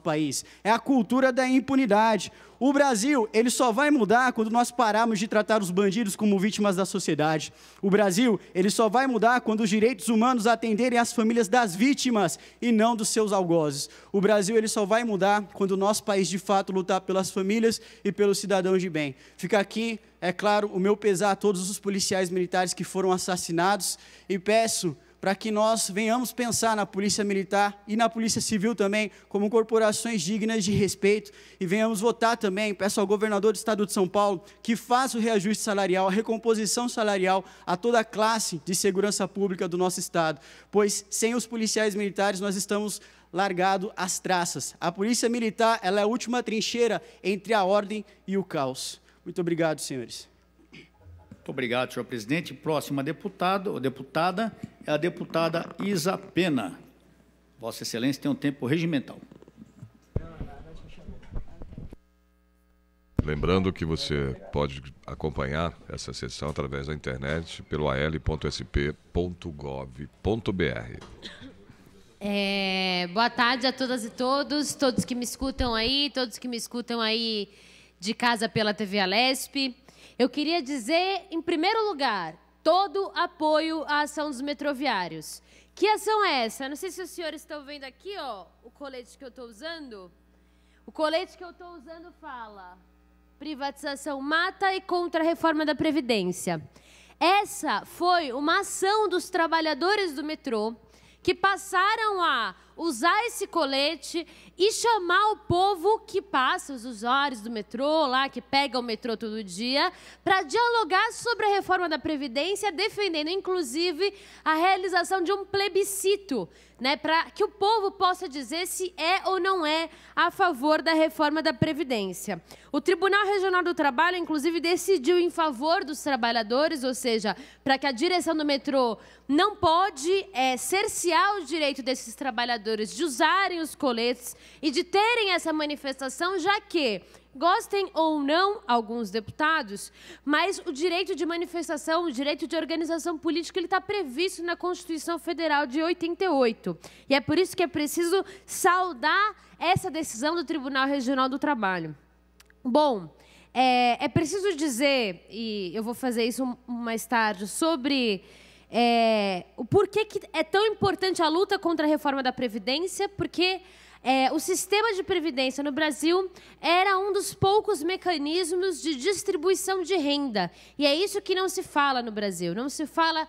país. É a cultura da impunidade. O Brasil, ele só vai mudar quando nós pararmos de tratar os bandidos como vítimas da sociedade. O Brasil, ele só vai mudar quando os direitos humanos atenderem às famílias das vítimas e não dos seus algozes. O Brasil, ele só vai mudar quando o nosso país, de fato, lutar pelas famílias e pelos cidadãos de bem. Fica aqui, é claro, o meu pesar a todos os policiais militares que foram assassinados e peço para que nós venhamos pensar na Polícia Militar e na Polícia Civil também como corporações dignas de respeito e venhamos votar também, peço ao governador do Estado de São Paulo que faça o reajuste salarial, a recomposição salarial a toda a classe de segurança pública do nosso Estado, pois sem os policiais militares nós estamos largados às traças. A Polícia Militar ela é a última trincheira entre a ordem e o caos. Muito obrigado, senhores. Muito obrigado, senhor presidente. Próxima deputada é a deputada Isa Pena. Vossa Excelência tem um tempo regimental. Lembrando que você pode acompanhar essa sessão através da internet pelo al.sp.gov.br. Boa tarde a todas e todos que me escutam aí, todos que me escutam aí de casa pela TV Alesp. Eu queria dizer, em primeiro lugar, todo apoio à ação dos metroviários. Que ação é essa? Eu não sei se os senhores estão vendo aqui, ó, o colete que eu estou usando. O colete que eu estou usando fala: privatização mata e contra a reforma da Previdência. Essa foi uma ação dos trabalhadores do metrô que passaram a usar esse colete e chamar o povo que passa, os usuários do metrô, lá que pega o metrô todo dia, para dialogar sobre a reforma da Previdência, defendendo, inclusive, a realização de um plebiscito, né, para que o povo possa dizer se é ou não é a favor da reforma da Previdência. O Tribunal Regional do Trabalho, inclusive, decidiu em favor dos trabalhadores, ou seja, para que a direção do metrô não pode cercear o direito desses trabalhadores de usarem os coletes e de terem essa manifestação, já que, gostem ou não alguns deputados, mas o direito de manifestação, o direito de organização política, ele está previsto na Constituição Federal de 88. E é por isso que é preciso saudar essa decisão do Tribunal Regional do Trabalho. Bom, é preciso dizer, e eu vou fazer isso mais tarde, sobre o porquê que é tão importante a luta contra a reforma da Previdência, porque o sistema de previdência no Brasil era um dos poucos mecanismos de distribuição de renda. E é isso que não se fala no Brasil. Não se fala...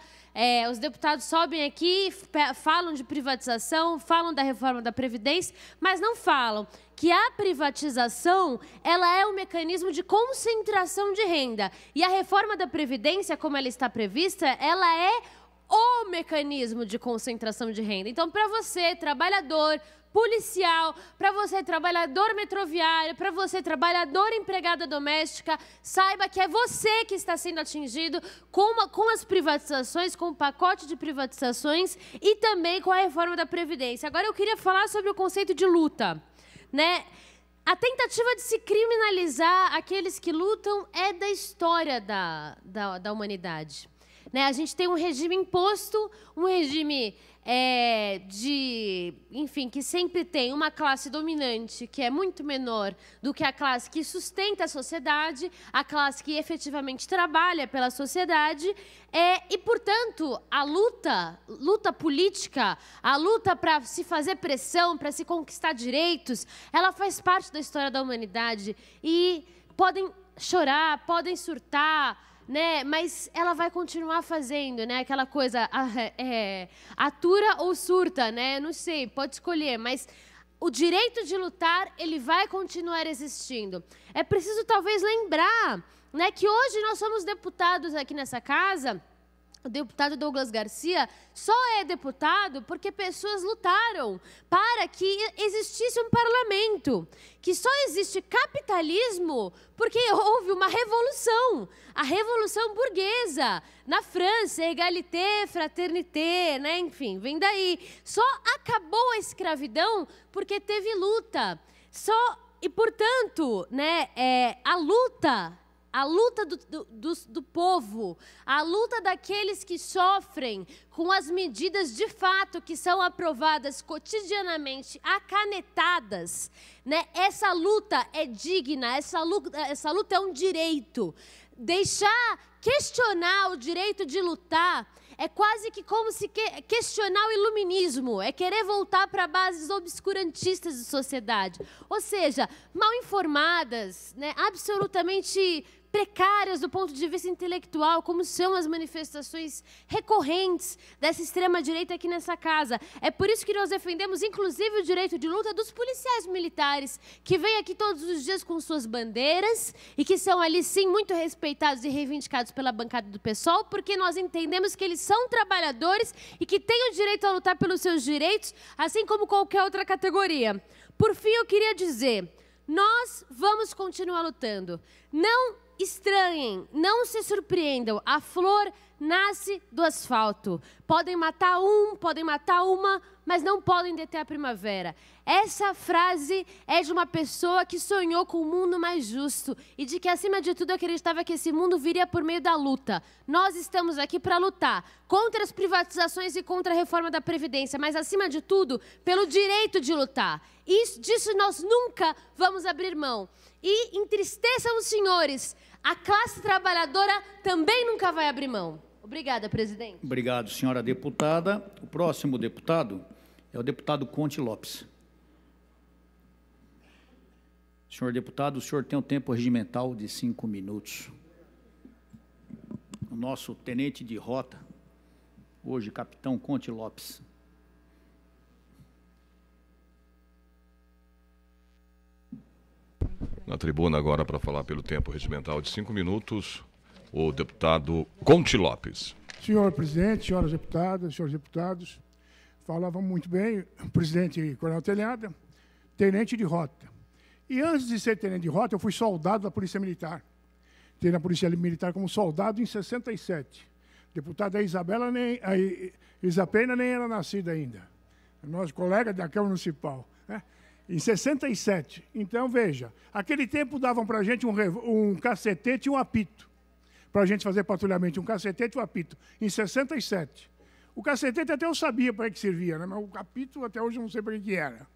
os deputados sobem aqui, falam de privatização, falam da reforma da Previdência, mas não falam que a privatização ela é um mecanismo de concentração de renda. E a reforma da Previdência, como ela está prevista, ela é o mecanismo de concentração de renda. Então, para você, trabalhador, policial, para você, trabalhador metroviário, para você, trabalhador empregada doméstica, saiba que é você que está sendo atingido com as privatizações, com o pacote de privatizações e também com a reforma da Previdência. Agora, eu queria falar sobre o conceito de luta, né? A tentativa de se criminalizar aqueles que lutam é da história da humanidade. Né? A gente tem um regime imposto, um regime enfim, que sempre tem uma classe dominante que é muito menor do que a classe que sustenta a sociedade, a classe que efetivamente trabalha pela sociedade, e, portanto, a luta política, a luta para se fazer pressão, para se conquistar direitos, ela faz parte da história da humanidade e podem chorar, podem surtar, né? Mas ela vai continuar fazendo, né? Aquela coisa, atura ou surta, né? Não sei, pode escolher, mas o direito de lutar, ele vai continuar existindo. É preciso talvez lembrar, né, que hoje nós somos deputados aqui nessa casa. O deputado Douglas Garcia só é deputado porque pessoas lutaram para que existisse um parlamento. Que só existe capitalismo porque houve uma revolução, a Revolução Burguesa. Na França, égalité, fraternité, né? Enfim, vem daí. Só acabou a escravidão porque teve luta. E, portanto, né, a luta do povo, a luta daqueles que sofrem com as medidas de fato que são aprovadas cotidianamente, acanetadas, né? Essa luta é digna, essa luta é um direito. Questionar o direito de lutar é quase que como se questionar o iluminismo, é querer voltar para bases obscurantistas de sociedade. Ou seja, mal informadas, né, absolutamente precárias do ponto de vista intelectual, como são as manifestações recorrentes dessa extrema-direita aqui nessa casa. É por isso que nós defendemos, inclusive, o direito de luta dos policiais militares, que vêm aqui todos os dias com suas bandeiras e que são ali, sim, muito respeitados e reivindicados pela bancada do PSOL, porque nós entendemos que eles são trabalhadores e que têm o direito a lutar pelos seus direitos, assim como qualquer outra categoria. Por fim, eu queria dizer, nós vamos continuar lutando. Não estranhem, não se surpreendam, a flor nasce do asfalto. Podem matar podem matar uma, mas não podem deter a primavera. Essa frase é de uma pessoa que sonhou com um mundo mais justo e de que, acima de tudo, acreditava que esse mundo viria por meio da luta. Nós estamos aqui para lutar contra as privatizações e contra a reforma da Previdência, mas, acima de tudo, pelo direito de lutar. Disso nós nunca vamos abrir mão. E entristeçam os senhores, a classe trabalhadora também nunca vai abrir mão. Obrigada, presidente. Obrigado, senhora deputada. O próximo deputado é o deputado Conte Lopes. Senhor deputado, o senhor tem um tempo regimental de 5 minutos. O nosso tenente de rota, hoje capitão Conte Lopes. Na tribuna agora para falar pelo tempo regimental de 5 minutos, o deputado Conte Lopes. Senhor presidente, senhoras deputadas, senhores deputados, falava muito bem o presidente Coronel Telhada, tenente de rota. E antes de ser tenente de rota, eu fui soldado da Polícia Militar. Entrei na Polícia Militar como soldado em 67. Deputada Isabela, a Isapena nem era nascida ainda. Nós, colega da Câmara Municipal. Né? Em 67. Então, veja, aquele tempo davam para a gente um cacetete e um apito. Para a gente fazer patrulhamento, um cacetete e um apito. Em 67. O cacetete até eu sabia para que servia, né? Mas o apito até hoje eu não sei para que era.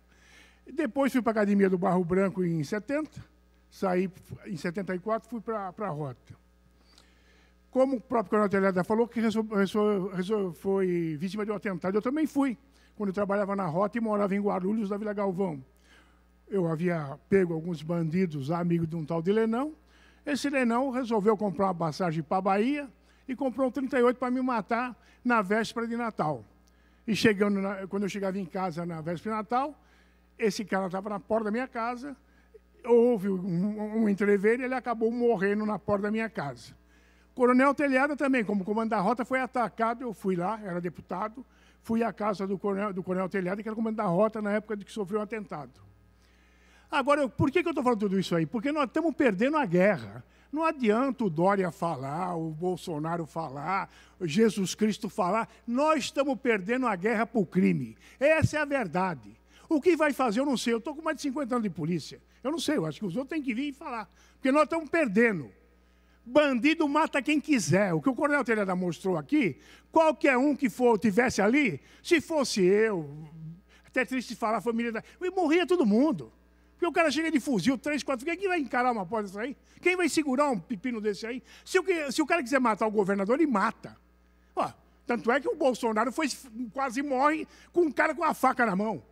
Depois fui para a Academia do Barro Branco em 70. Saí em 74, fui para a rota. Como o próprio Coronel Telhada falou, que foi vítima de um atentado, eu também fui, quando eu trabalhava na rota e morava em Guarulhos, da Vila Galvão. Eu havia pego alguns bandidos, amigos de um tal de Lenão. Esse Lenão resolveu comprar uma passagem para a Bahia e comprou um 38 para me matar na véspera de Natal. E quando eu chegava em casa na véspera de Natal, esse cara estava na porta da minha casa, houve um entreveiro e ele acabou morrendo na porta da minha casa. Coronel Telhada também, como comandante da rota, foi atacado, eu fui lá, era deputado, fui à casa do Coronel Telhada, que era comandante da rota na época de que sofreu um atentado. Agora, por que eu estou falando tudo isso aí? Porque nós estamos perdendo a guerra. Não adianta o Dória falar, o Bolsonaro falar, o Jesus Cristo falar. Nós estamos perdendo a guerra para o crime. Essa é a verdade. O que vai fazer, eu não sei. Eu estou com mais de 50 anos de polícia. Eu não sei, eu acho que os outros têm que vir e falar. Porque nós estamos perdendo. Bandido mata quem quiser. O que o Coronel Telhada mostrou aqui, qualquer um que tivesse ali, se fosse eu, até triste falar, a família morria todo mundo. Porque o cara chega de fuzil, 3, 4, quem vai encarar uma porta dessa aí? Quem vai segurar um pepino desse aí? Se o cara quiser matar o governador, ele mata. Ó, tanto é que o Bolsonaro quase morre com um cara com a faca na mão.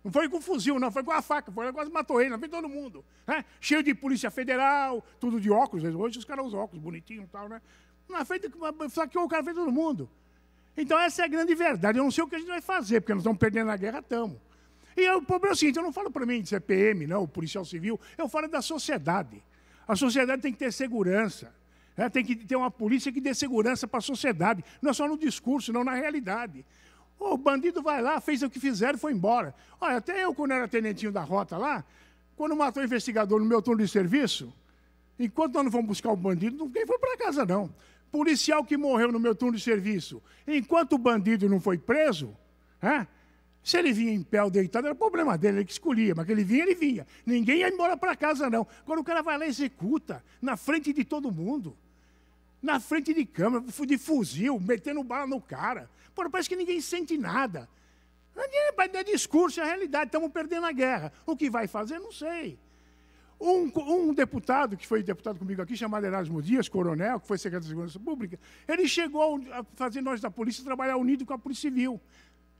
Não foi com fuzil, não, foi com a faca, quase matou ele, não foi todo mundo. Né? Cheio de Polícia Federal, tudo de óculos, hoje os caras usam óculos bonitinhos e tal, né? Na frente, saqueou o cara, fez todo mundo. Então essa é a grande verdade. Eu não sei o que a gente vai fazer, porque nós estamos perdendo a guerra, estamos. E o problema é o seguinte, eu não falo para mim de CPM, não, policial civil, eu falo da sociedade. A sociedade tem que ter segurança. Né? Tem que ter uma polícia que dê segurança para a sociedade, não é só no discurso, não na realidade. O bandido vai lá, fez o que fizeram e foi embora. Olha, até eu, quando era tenentinho da rota lá, quando matou o investigador no meu turno de serviço, enquanto nós não fomos buscar o bandido, ninguém foi para casa, não. Policial que morreu no meu turno de serviço, enquanto o bandido não foi preso, se ele vinha em pé ou deitado, era problema dele, ele que escolhia, mas que ele vinha. Ninguém ia embora para casa, não. Agora o cara vai lá e executa, na frente de todo mundo. Na frente de câmera, de fuzil, metendo bala no cara. Pô, parece que ninguém sente nada. Não é discurso, é a realidade. Estamos perdendo a guerra. O que vai fazer, não sei. Um deputado, que foi deputado comigo aqui, chamado Erasmo Dias, coronel, que foi secretário de Segurança Pública, ele chegou a fazer nós da polícia trabalhar unido com a Polícia Civil.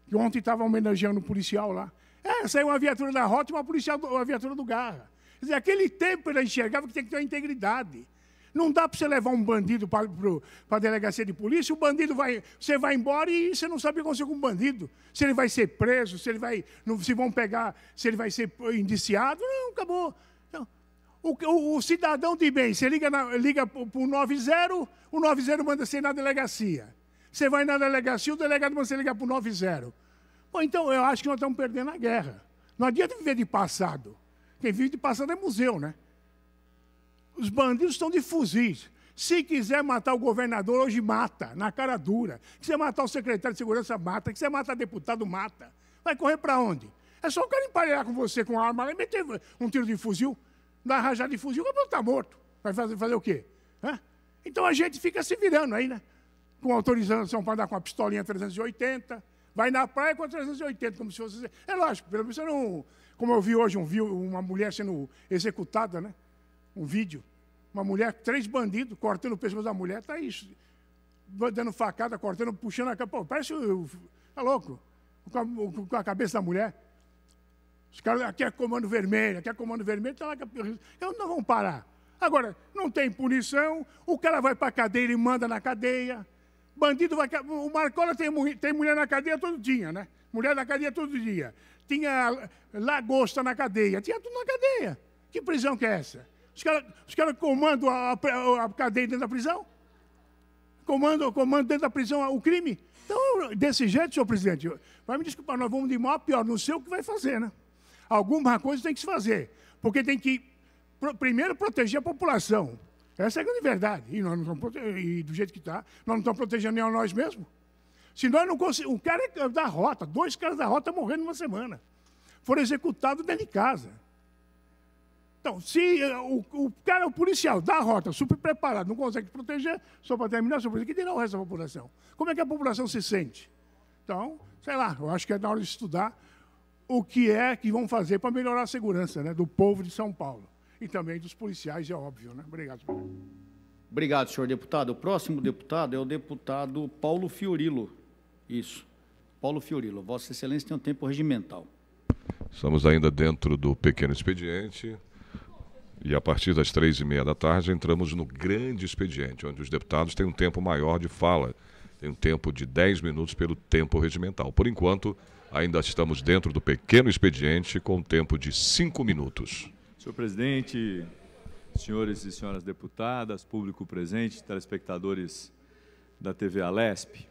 Que ontem estava homenageando um policial lá. Saiu uma viatura da rota e uma viatura do Garra. Quer dizer, aquele tempo ele enxergava que tem que ter uma integridade. Não dá para você levar um bandido para a delegacia de polícia, o bandido você vai embora e você não sabe o que aconteceu com o bandido. Se ele vai ser preso, se vão pegar, se ele vai ser indiciado. Não, acabou. Não. O cidadão de bem, você liga para o 90, o 90 manda você ir na delegacia. Você vai na delegacia, o delegado manda você ligar para o 90. Bom, então eu acho que nós estamos perdendo a guerra. Não adianta viver de passado. Quem vive de passado é museu, né? Os bandidos estão de fuzis. Se quiser matar o governador, hoje mata, na cara dura. Se quiser matar o secretário de segurança, mata. Se quiser matar deputado, mata. Vai correr para onde? É só o cara emparelhar com você com arma lá e meter um tiro de fuzil, dar uma rajada de fuzil, o cabelo está morto. Vai fazer o quê? Então a gente fica se virando aí, né? Com autorização para andar com a pistolinha 380, vai na praia com a 380, como se fosse... É lógico, pelo menos você não... Como eu vi hoje uma mulher sendo executada, né? Um vídeo, uma mulher, 3 bandidos, cortando o pescoço da mulher, tá isso, dando facada, cortando, puxando a cabeça, parece, tá louco, com a cabeça da mulher. Os caras, aqui é comando vermelho, tá lá, não vão parar. Agora, não tem punição, o cara vai para a cadeia, ele manda na cadeia, bandido vai... O Marcola tem mulher na cadeia todo dia, né? Mulher na cadeia todo dia. Tinha lagosta na cadeia, tinha tudo na cadeia. Que prisão que é essa? Os caras comandam a cadeia dentro da prisão? Comandam dentro da prisão o crime? Então, desse jeito, senhor presidente, vai me desculpar, nós vamos de mal a pior, não sei o que vai fazer, né? Alguma coisa tem que se fazer, porque tem que, primeiro, proteger a população. Essa é a grande verdade. E, nós não estamos e do jeito que está, nós não estamos protegendo nem a nós mesmos. Se nós não conseguimos... Um cara da rota, 2 caras da rota morrendo numa semana. Foram executados dentro de casa. Então, se o policial da rota, super preparado, não consegue proteger, só para terminar, senhor presidente, que dirá o resto da população? Como é que a população se sente? Então, sei lá, eu acho que é na hora de estudar o que é que vão fazer para melhorar a segurança, né, do povo de São Paulo. E também dos policiais, é óbvio, né? Obrigado, senhor presidente. Obrigado, senhor deputado. O próximo deputado é o deputado Paulo Fiorilo. Isso. Paulo Fiorilo, Vossa Excelência tem um tempo regimental. Estamos ainda dentro do pequeno expediente e a partir das 3h30 da tarde entramos no grande expediente, onde os deputados têm um tempo maior de fala, tem um tempo de 10 minutos pelo tempo regimental. Por enquanto, ainda estamos dentro do pequeno expediente com um tempo de 5 minutos. Senhor presidente, senhores e senhoras deputadas, público presente, telespectadores da TV Alesp,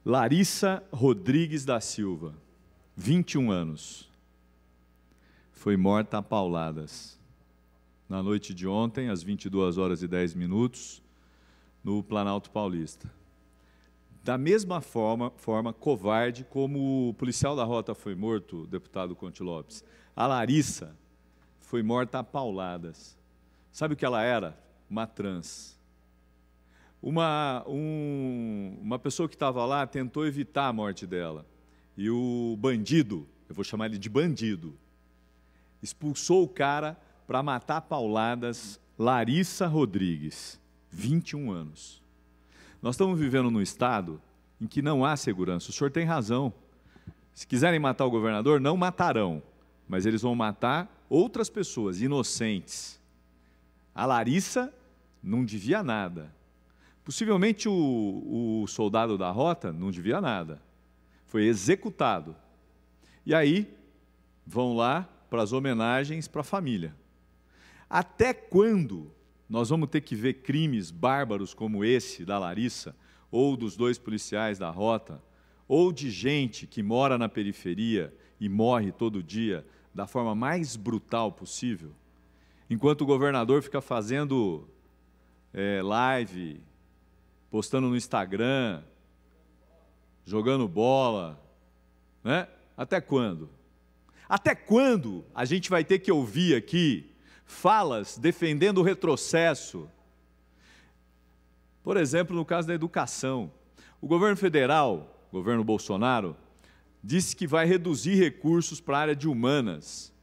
Larissa Rodrigues da Silva, 21 anos, foi morta a pauladas na noite de ontem, às 22h10, no Planalto Paulista. Da mesma forma covarde como o policial da rota foi morto, deputado Conte Lopes, a Larissa foi morta a pauladas. Sabe o que ela era? Uma trans. Uma pessoa que estava lá tentou evitar a morte dela. E o bandido, eu vou chamar ele de bandido, expulsou o cara para matar a pauladas Larissa Rodrigues, 21 anos. Nós estamos vivendo num estado em que não há segurança. O senhor tem razão. Se quiserem matar o governador, não matarão, mas eles vão matar outras pessoas, inocentes. A Larissa não devia nada. Possivelmente o soldado da rota não devia nada. Foi executado. E aí vão lá para as homenagens para a família. Até quando nós vamos ter que ver crimes bárbaros como esse da Larissa, ou dos 2 policiais da rota, ou de gente que mora na periferia e morre todo dia da forma mais brutal possível, enquanto o governador fica fazendo live, postando no Instagram, jogando bola, né? Até quando? Até quando a gente vai ter que ouvir aqui falas defendendo o retrocesso? Por exemplo, no caso da educação, o governo federal, o governo Bolsonaro, disse que vai reduzir recursos para a área de humanas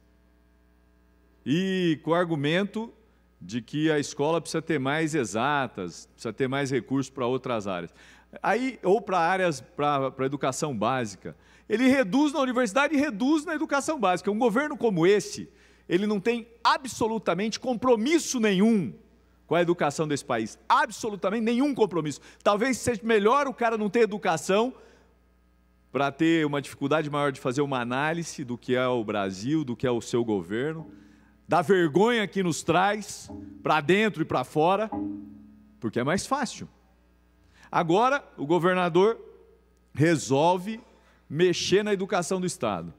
e com o argumento de que a escola precisa ter mais exatas, precisa ter mais recursos para outras áreas. Aí, ou para áreas, para a educação básica. Ele reduz na universidade e reduz na educação básica. Um governo como esse, ele não tem absolutamente compromisso nenhum com a educação desse país. Absolutamente nenhum compromisso. Talvez seja melhor o cara não ter educação para ter uma dificuldade maior de fazer uma análise do que é o Brasil, do que é o seu governo, da vergonha que nos traz para dentro e para fora, porque é mais fácil. Agora, o governador resolve mexer na educação do Estado.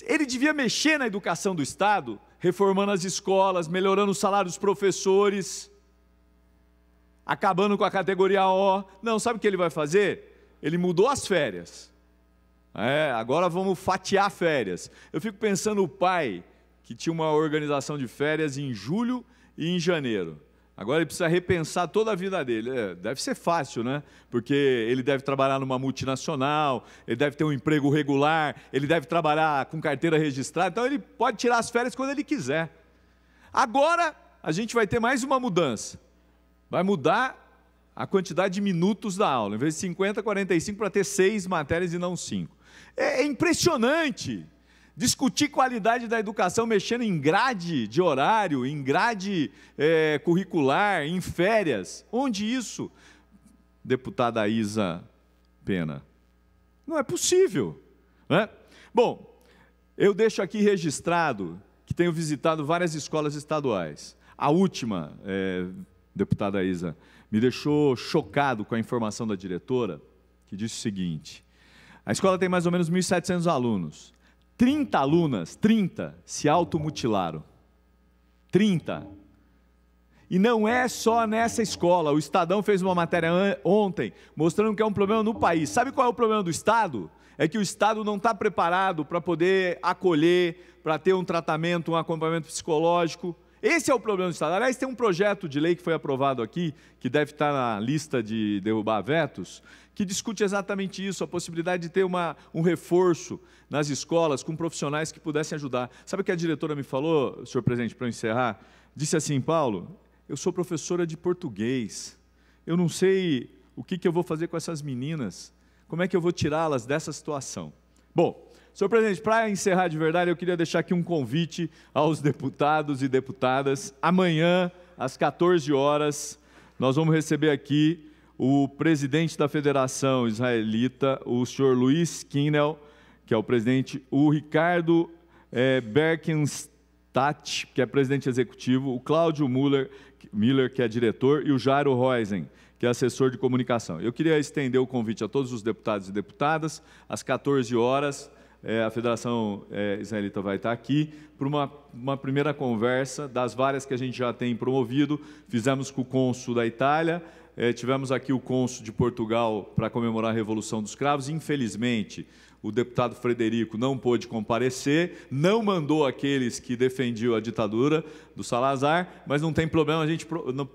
Ele devia mexer na educação do Estado, reformando as escolas, melhorando o salário dos professores, acabando com a categoria O. Não, sabe o que ele vai fazer? Ele mudou as férias. Agora vamos fatiar férias. Eu fico pensando o pai que tinha uma organização de férias em julho e em janeiro. Agora ele precisa repensar toda a vida dele. Deve ser fácil, né? Porque ele deve trabalhar numa multinacional, ele deve ter um emprego regular, ele deve trabalhar com carteira registrada, então ele pode tirar as férias quando ele quiser. Agora a gente vai ter mais uma mudança. Vai mudar a quantidade de minutos da aula. Em vez de 50, 45 para ter 6 matérias e não 5. É impressionante. Discutir qualidade da educação mexendo em grade de horário, em grade curricular, em férias. Onde isso, deputada Isa Pena? Não é possível, né? Bom, Eu deixo aqui registrado que tenho visitado várias escolas estaduais. A última, deputada Isa, me deixou chocado com a informação da diretora, que disse o seguinte: a escola tem mais ou menos 1.700 alunos. 30 alunas, 30, se automutilaram. 30. E não é só nessa escola. O Estadão fez uma matéria ontem mostrando que é um problema no país. Sabe qual é o problema do Estado? É que o Estado não está preparado para poder acolher, para ter um tratamento, um acompanhamento psicológico. Esse é o problema do Estado. Aliás, tem um projeto de lei que foi aprovado aqui, que deve estar na lista de derrubar vetos, que discute exatamente isso, a possibilidade de ter um reforço nas escolas com profissionais que pudessem ajudar. Sabe o que a diretora me falou, senhor presidente, para eu encerrar? Disse assim: Paulo, eu sou professora de português, eu não sei o que eu vou fazer com essas meninas, como é que eu vou tirá-las dessa situação? Bom, senhor presidente, para encerrar de verdade, eu queria deixar aqui um convite aos deputados e deputadas. Amanhã, às 14 horas, nós vamos receber aqui o presidente da Federação Israelita, o senhor Luiz Kinnel, que é o presidente, o Ricardo Berkenstadt, que é presidente executivo, o Cláudio Miller, que é diretor, e o Jairo Reusen, que é assessor de comunicação. Eu queria estender o convite a todos os deputados e deputadas, às 14 horas, a Federação Israelita vai estar aqui para uma primeira conversa das várias que a gente já tem promovido. Fizemos com o cônsul da Itália, tivemos aqui o cônsul de Portugal para comemorar a Revolução dos Cravos. Infelizmente, o deputado Frederico não pôde comparecer, não mandou aqueles que defendiam a ditadura do Salazar, mas não tem problema, a gente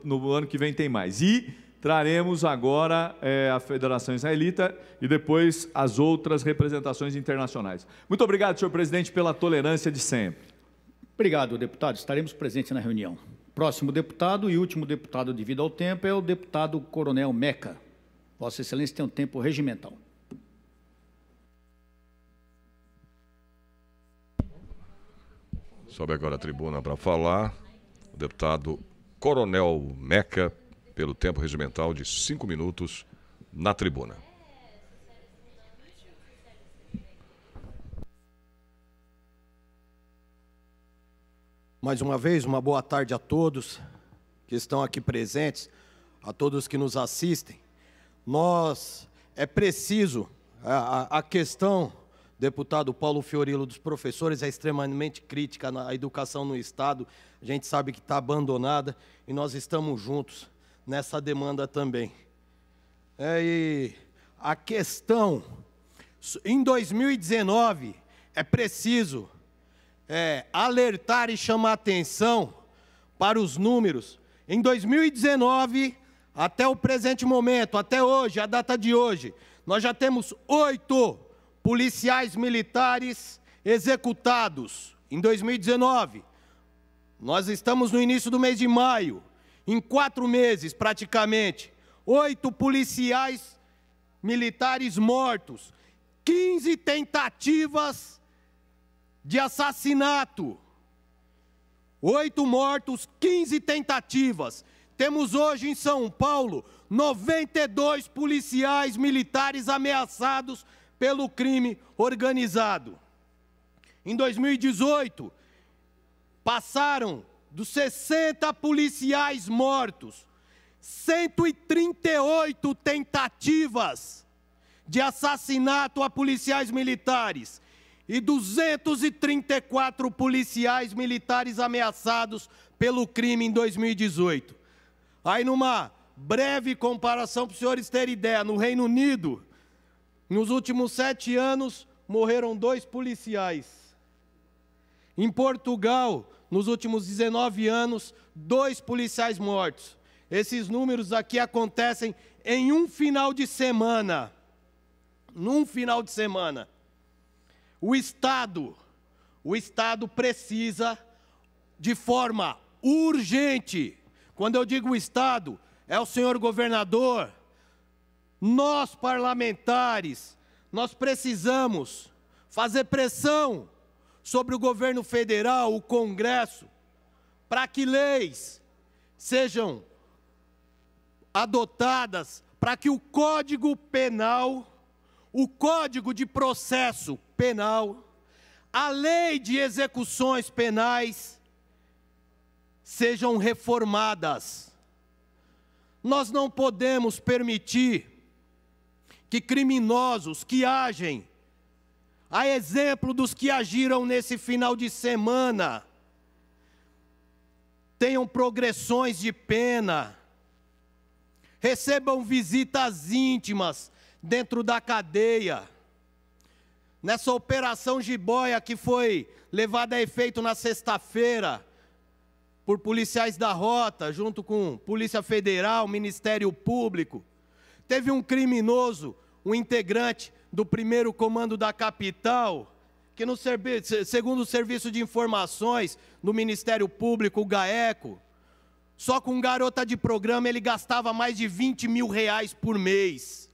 no ano que vem tem mais. E traremos agora a Federação Israelita e depois as outras representações internacionais. Muito obrigado, senhor presidente, pela tolerância de sempre. Obrigado, deputado. Estaremos presentes na reunião. Próximo deputado e último deputado devido ao tempo é o deputado Coronel Meca. Vossa Excelência tem um tempo regimental. Sobe agora a tribuna para falar o deputado Coronel Meca, pelo tempo regimental de 5 minutos na tribuna. Mais uma vez, uma boa tarde a todos que estão aqui presentes, a todos que nos assistem. É preciso, a questão, deputado Paulo Fiorilo, dos professores é extremamente crítica na educação no Estado. A gente sabe que está abandonada e nós estamos juntos nessa demanda também. E a questão, em 2019, é preciso alertar e chamar atenção para os números. Em 2019, até o presente momento, até hoje, a data de hoje, nós já temos 8 policiais militares executados. Em 2019, nós estamos no início do mês de maio. Em 4 meses, praticamente, 8 policiais militares mortos, 15 tentativas de assassinato, 8 mortos, 15 tentativas. Temos hoje em São Paulo 92 policiais militares ameaçados pelo crime organizado. Em 2018, passaram dos 60 policiais mortos, 138 tentativas de assassinato a policiais militares e 234 policiais militares ameaçados pelo crime em 2018. Aí, numa breve comparação, para os senhores terem ideia, no Reino Unido, nos últimos 7 anos, morreram 2 policiais. Em Portugal, nos últimos 19 anos, 2 policiais mortos. Esses números aqui acontecem em um final de semana. Num final de semana. O Estado precisa, de forma urgente, quando eu digo o Estado, é o senhor governador, nós parlamentares, nós precisamos fazer pressão sobre o governo federal, o Congresso, para que leis sejam adotadas, para que o Código Penal, o Código de Processo Penal, a lei de execuções penais sejam reformadas. Nós não podemos permitir que criminosos que agem, a exemplo dos que agiram nesse final de semana, tenham progressões de pena, recebam visitas íntimas dentro da cadeia. Nessa operação Jiboia que foi levada a efeito na sexta-feira por policiais da Rota, junto com Polícia Federal, Ministério Público, teve um criminoso, um integrante do 1º Comando da Capital, que segundo o Serviço de Informações do Ministério Público, o GAECO, só com garota de programa ele gastava mais de 20 mil reais por mês.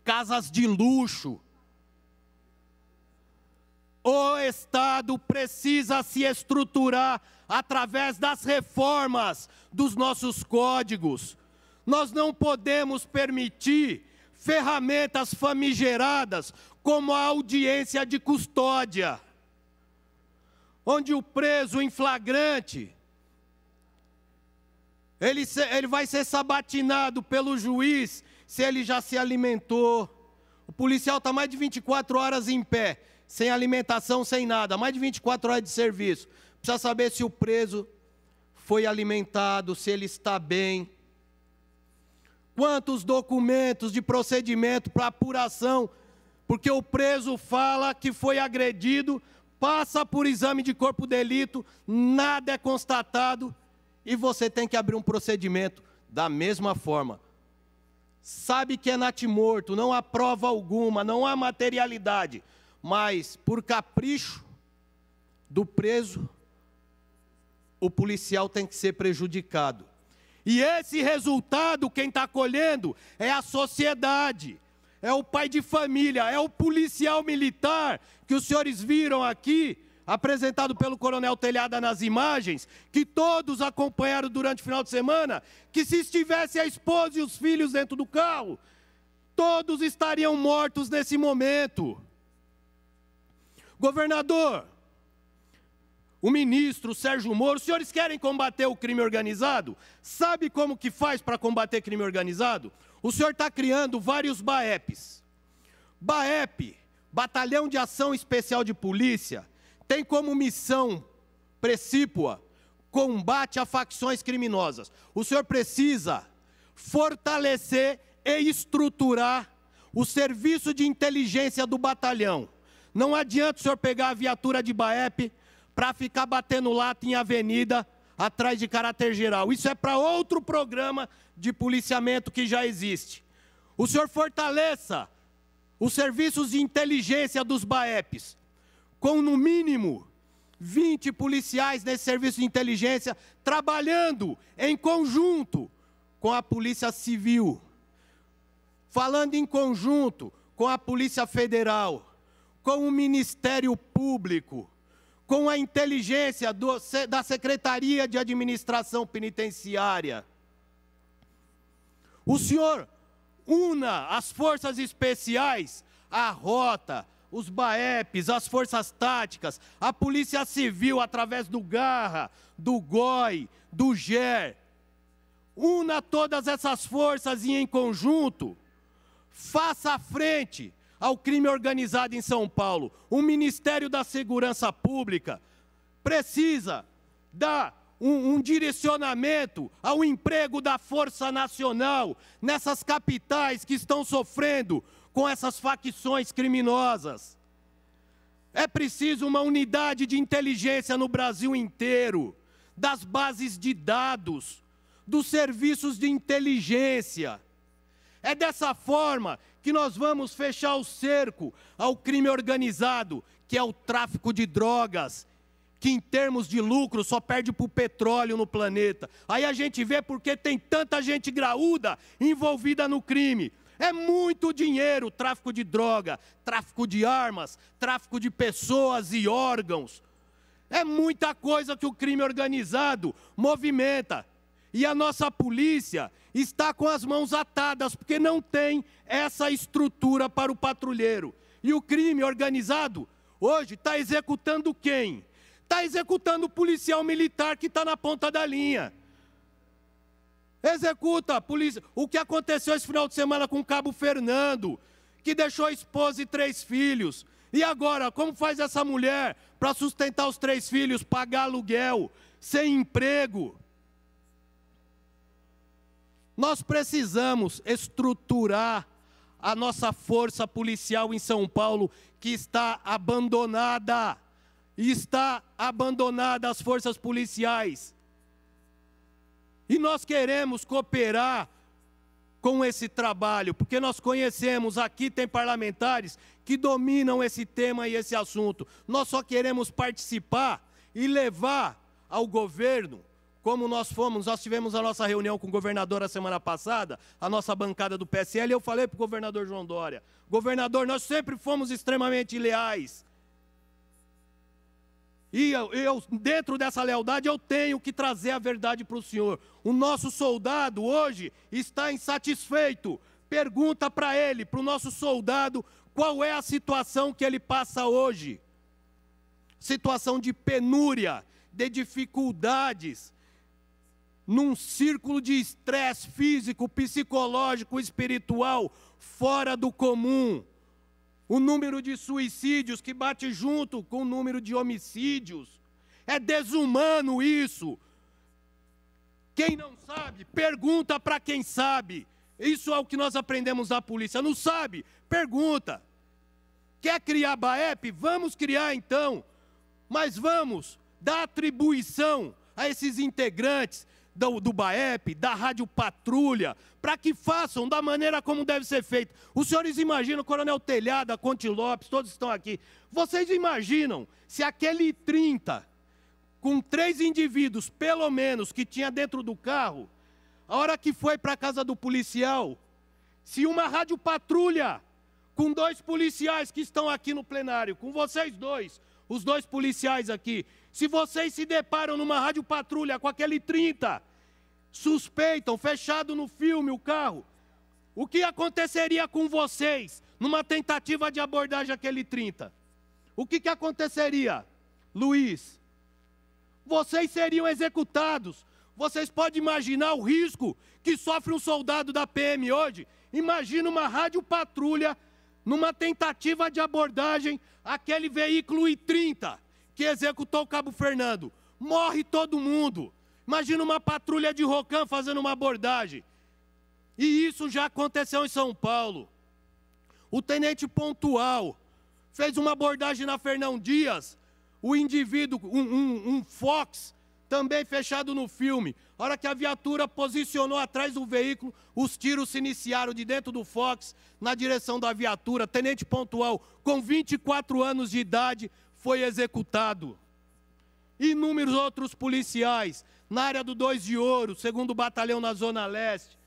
Casas de luxo. O Estado precisa se estruturar através das reformas dos nossos códigos. Nós não podemos permitir ferramentas famigeradas como a audiência de custódia, onde o preso em flagrante, ele vai ser sabatinado pelo juiz se ele já se alimentou. O policial está mais de 24 horas em pé, sem alimentação, sem nada, mais de 24 horas de serviço. Precisa saber se o preso foi alimentado, se ele está bem. Quantos documentos de procedimento para apuração, porque o preso fala que foi agredido, passa por exame de corpo de delito, nada é constatado, e você tem que abrir um procedimento da mesma forma. Sabe que é natimorto, não há prova alguma, não há materialidade, mas por capricho do preso, o policial tem que ser prejudicado. E esse resultado, quem está colhendo, é a sociedade, é o pai de família, é o policial militar, que os senhores viram aqui, apresentado pelo Coronel Telhada nas imagens, que todos acompanharam durante o final de semana, que se estivesse a esposa e os filhos dentro do carro, todos estariam mortos nesse momento. Governador, o ministro Sérgio Moro, os senhores querem combater o crime organizado? Sabe como que faz para combater crime organizado? O senhor está criando vários BAEPs. BAEP, Batalhão de Ação Especial de Polícia, tem como missão precípua combate a facções criminosas. O senhor precisa fortalecer e estruturar o serviço de inteligência do batalhão. Não adianta o senhor pegar a viatura de BAEP para ficar batendo lata em avenida atrás de caráter geral. Isso é para outro programa de policiamento que já existe. O senhor fortaleça os serviços de inteligência dos BAEPs, com no mínimo 20 policiais nesse serviço de inteligência, trabalhando em conjunto com a Polícia Civil, falando em conjunto com a Polícia Federal, com o Ministério Público, com a inteligência da Secretaria de Administração Penitenciária. O senhor una as forças especiais, a Rota, os BAEPs, as forças táticas, a Polícia Civil através do Garra, do GOI, do GER. Una todas essas forças e em conjunto, faça frente ao crime organizado em São Paulo. O Ministério da Segurança Pública precisa dar um direcionamento ao emprego da Força Nacional nessas capitais que estão sofrendo com essas facções criminosas. É preciso uma unidade de inteligência no Brasil inteiro, das bases de dados, dos serviços de inteligência. É dessa forma que nós vamos fechar o cerco ao crime organizado, que é o tráfico de drogas, que em termos de lucro só perde para o petróleo no planeta. Aí a gente vê porque tem tanta gente graúda envolvida no crime. É muito dinheiro, tráfico de droga, tráfico de armas, tráfico de pessoas e órgãos. É muita coisa que o crime organizado movimenta. E a nossa polícia está com as mãos atadas, porque não tem essa estrutura para o patrulheiro. E o crime organizado, hoje está executando quem? Está executando o policial militar que está na ponta da linha. Executa a polícia. O que aconteceu esse final de semana com o Cabo Fernando, que deixou a esposa e 3 filhos. E agora, como faz essa mulher para sustentar os 3 filhos, pagar aluguel, sem emprego? Nós precisamos estruturar a nossa força policial em São Paulo, que está abandonada. Está abandonada as forças policiais. E nós queremos cooperar com esse trabalho, porque nós conhecemos, aqui tem parlamentares que dominam esse tema e esse assunto. Nós só queremos participar e levar ao governo, como nós tivemos a nossa reunião com o governador a semana passada, a nossa bancada do PSL, e eu falei para o governador João Dória, governador, nós sempre fomos extremamente leais. E eu, dentro dessa lealdade, eu tenho que trazer a verdade para o senhor. O nosso soldado hoje está insatisfeito. Pergunta para ele, para o nosso soldado, qual é a situação que ele passa hoje. Situação de penúria, de dificuldades, num círculo de estresse físico, psicológico, espiritual, fora do comum. O número de suicídios que bate junto com o número de homicídios. É desumano isso. Quem não sabe, pergunta para quem sabe. Isso é o que nós aprendemos na polícia. Não sabe? Pergunta. Quer criar BAEP? Vamos criar então. Mas vamos dar atribuição a esses integrantes do BAEP, da Rádio Patrulha, para que façam da maneira como deve ser feito. Os senhores imaginam, o Coronel Telhada, Conte Lopes, todos estão aqui. Vocês imaginam se aquele 30, com 3 indivíduos, pelo menos, que tinha dentro do carro, a hora que foi para a casa do policial, se uma Rádio Patrulha, com 2 policiais que estão aqui no plenário, com vocês dois, os 2 policiais aqui, se vocês se deparam numa Rádio Patrulha com aquele 30, suspeitam, fechado no filme o carro, o que aconteceria com vocês numa tentativa de abordagem aquele 30? O que aconteceria, Luiz? Vocês seriam executados. Vocês podem imaginar o risco que sofre um soldado da PM hoje? Imagina uma Rádio Patrulha numa tentativa de abordagem aquele veículo I-30 que executou o Cabo Fernando. Morre todo mundo. Imagina uma patrulha de Rocan fazendo uma abordagem. E isso já aconteceu em São Paulo. O tenente Pontual fez uma abordagem na Fernão Dias. O indivíduo, um Fox, também fechado no filme. A hora que a viatura posicionou atrás do veículo, os tiros se iniciaram de dentro do Fox, na direção da viatura. Tenente Pontual, com 24 anos de idade, foi executado. Inúmeros outros policiais, na área do 2 de Ouro, 2º Batalhão na Zona Leste.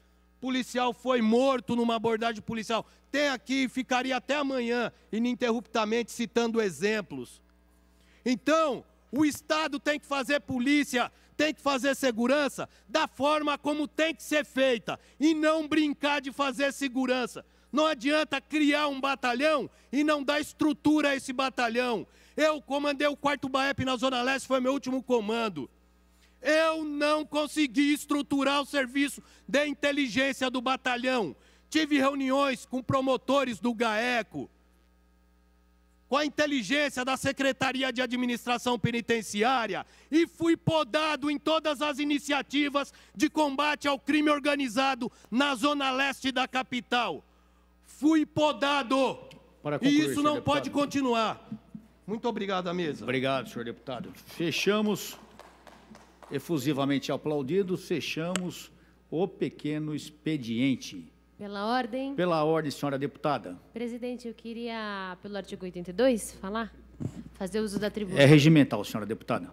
Policial foi morto numa abordagem policial. Tem aqui, ficaria até amanhã, ininterruptamente citando exemplos. Então, o Estado tem que fazer polícia, tem que fazer segurança da forma como tem que ser feita e não brincar de fazer segurança. Não adianta criar um batalhão e não dar estrutura a esse batalhão. Eu comandei o 4º BAEP na Zona Leste, foi meu último comando. Eu não consegui estruturar o serviço de inteligência do batalhão. Tive reuniões com promotores do GAECO, com a inteligência da Secretaria de Administração Penitenciária e fui podado em todas as iniciativas de combate ao crime organizado na Zona Leste da capital. Fui podado. E isso não pode continuar. Muito obrigado, à mesa. Obrigado, senhor deputado. Fechamos, efusivamente aplaudidos, fechamos o pequeno expediente. Pela ordem. Pela ordem, senhora deputada. Presidente, eu queria, pelo artigo 82, falar, fazer uso da tribuna. É regimental, senhora deputada.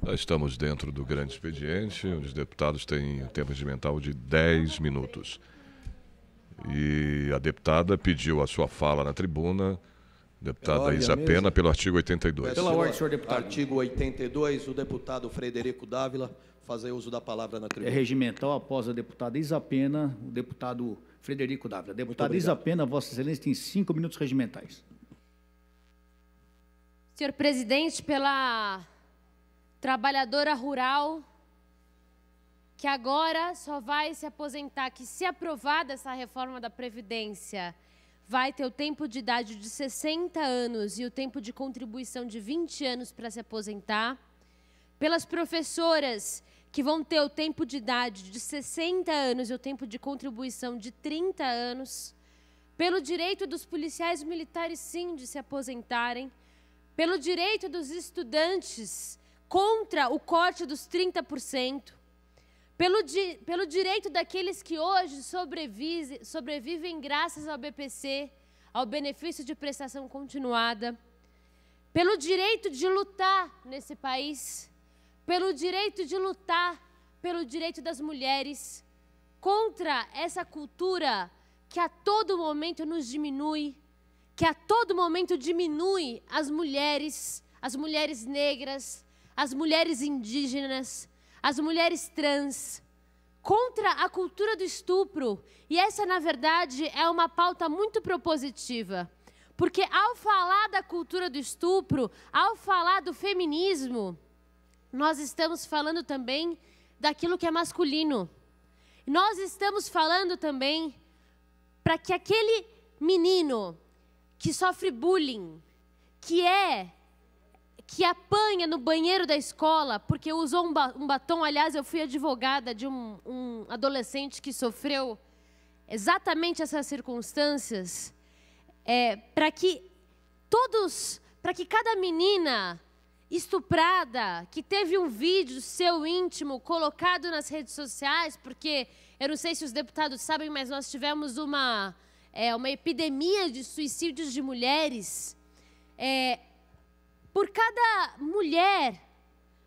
Nós estamos dentro do grande expediente, onde os deputados têm tempo regimental de 10 minutos. E a deputada pediu a sua fala na tribuna, deputada Isa Pena, pelo artigo 82. Pela ordem, senhor deputado. Artigo 82, o deputado Frederico Dávila fazer uso da palavra na tribuna. É regimental, após a deputada Isa Pena, o deputado Frederico Dávila. Deputada Isa Pena, Vossa Excelência tem 5 minutos regimentais. Senhor presidente, pela trabalhadora rural que agora só vai se aposentar, que se aprovada essa reforma da Previdência, vai ter o tempo de idade de 60 anos e o tempo de contribuição de 20 anos para se aposentar. Pelas professoras que vão ter o tempo de idade de 60 anos e o tempo de contribuição de 30 anos. Pelo direito dos policiais militares, sim, de se aposentarem. Pelo direito dos estudantes contra o corte dos 30%. Pelo direito daqueles que hoje sobrevivem graças ao BPC, ao benefício de prestação continuada. Pelo direito de lutar nesse país. Pelo direito de lutar pelo direito das mulheres. Contra essa cultura que a todo momento nos diminui, que a todo momento diminui as mulheres negras, as mulheres indígenas, as mulheres trans, contra a cultura do estupro. E essa, na verdade, é uma pauta muito propositiva, porque ao falar da cultura do estupro, ao falar do feminismo, nós estamos falando também daquilo que é masculino. Nós estamos falando também para que aquele menino que sofre bullying, que apanha no banheiro da escola porque usou um batom. Aliás, eu fui advogada de um adolescente que sofreu exatamente essas circunstâncias, para que cada menina estuprada, que teve um vídeo seu íntimo colocado nas redes sociais, porque eu não sei se os deputados sabem, mas nós tivemos uma epidemia de suicídios de mulheres. Por cada mulher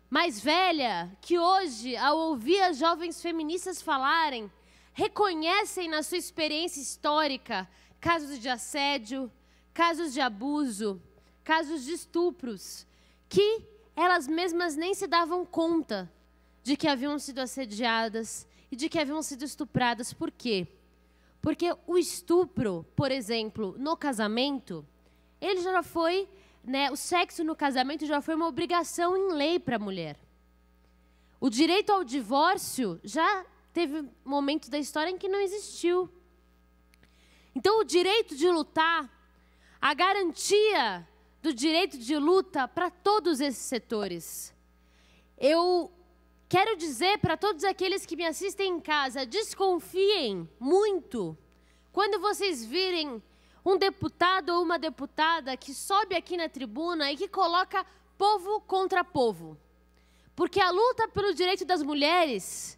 mais velha que hoje, ao ouvir as jovens feministas falarem, reconhecem na sua experiência histórica casos de assédio, casos de abuso, casos de estupros, que elas mesmas nem se davam conta de que haviam sido assediadas e de que haviam sido estupradas. Por quê? Porque o estupro, por exemplo, no casamento, ele já foi, o sexo no casamento já foi uma obrigação em lei para a mulher. O direito ao divórcio já teve momentos da história em que não existiu. Então, o direito de lutar, a garantia do direito de luta para todos esses setores. Eu quero dizer para todos aqueles que me assistem em casa, desconfiem muito quando vocês virem um deputado ou uma deputada que sobe aqui na tribuna e que coloca povo contra povo. Porque a luta pelo direito das mulheres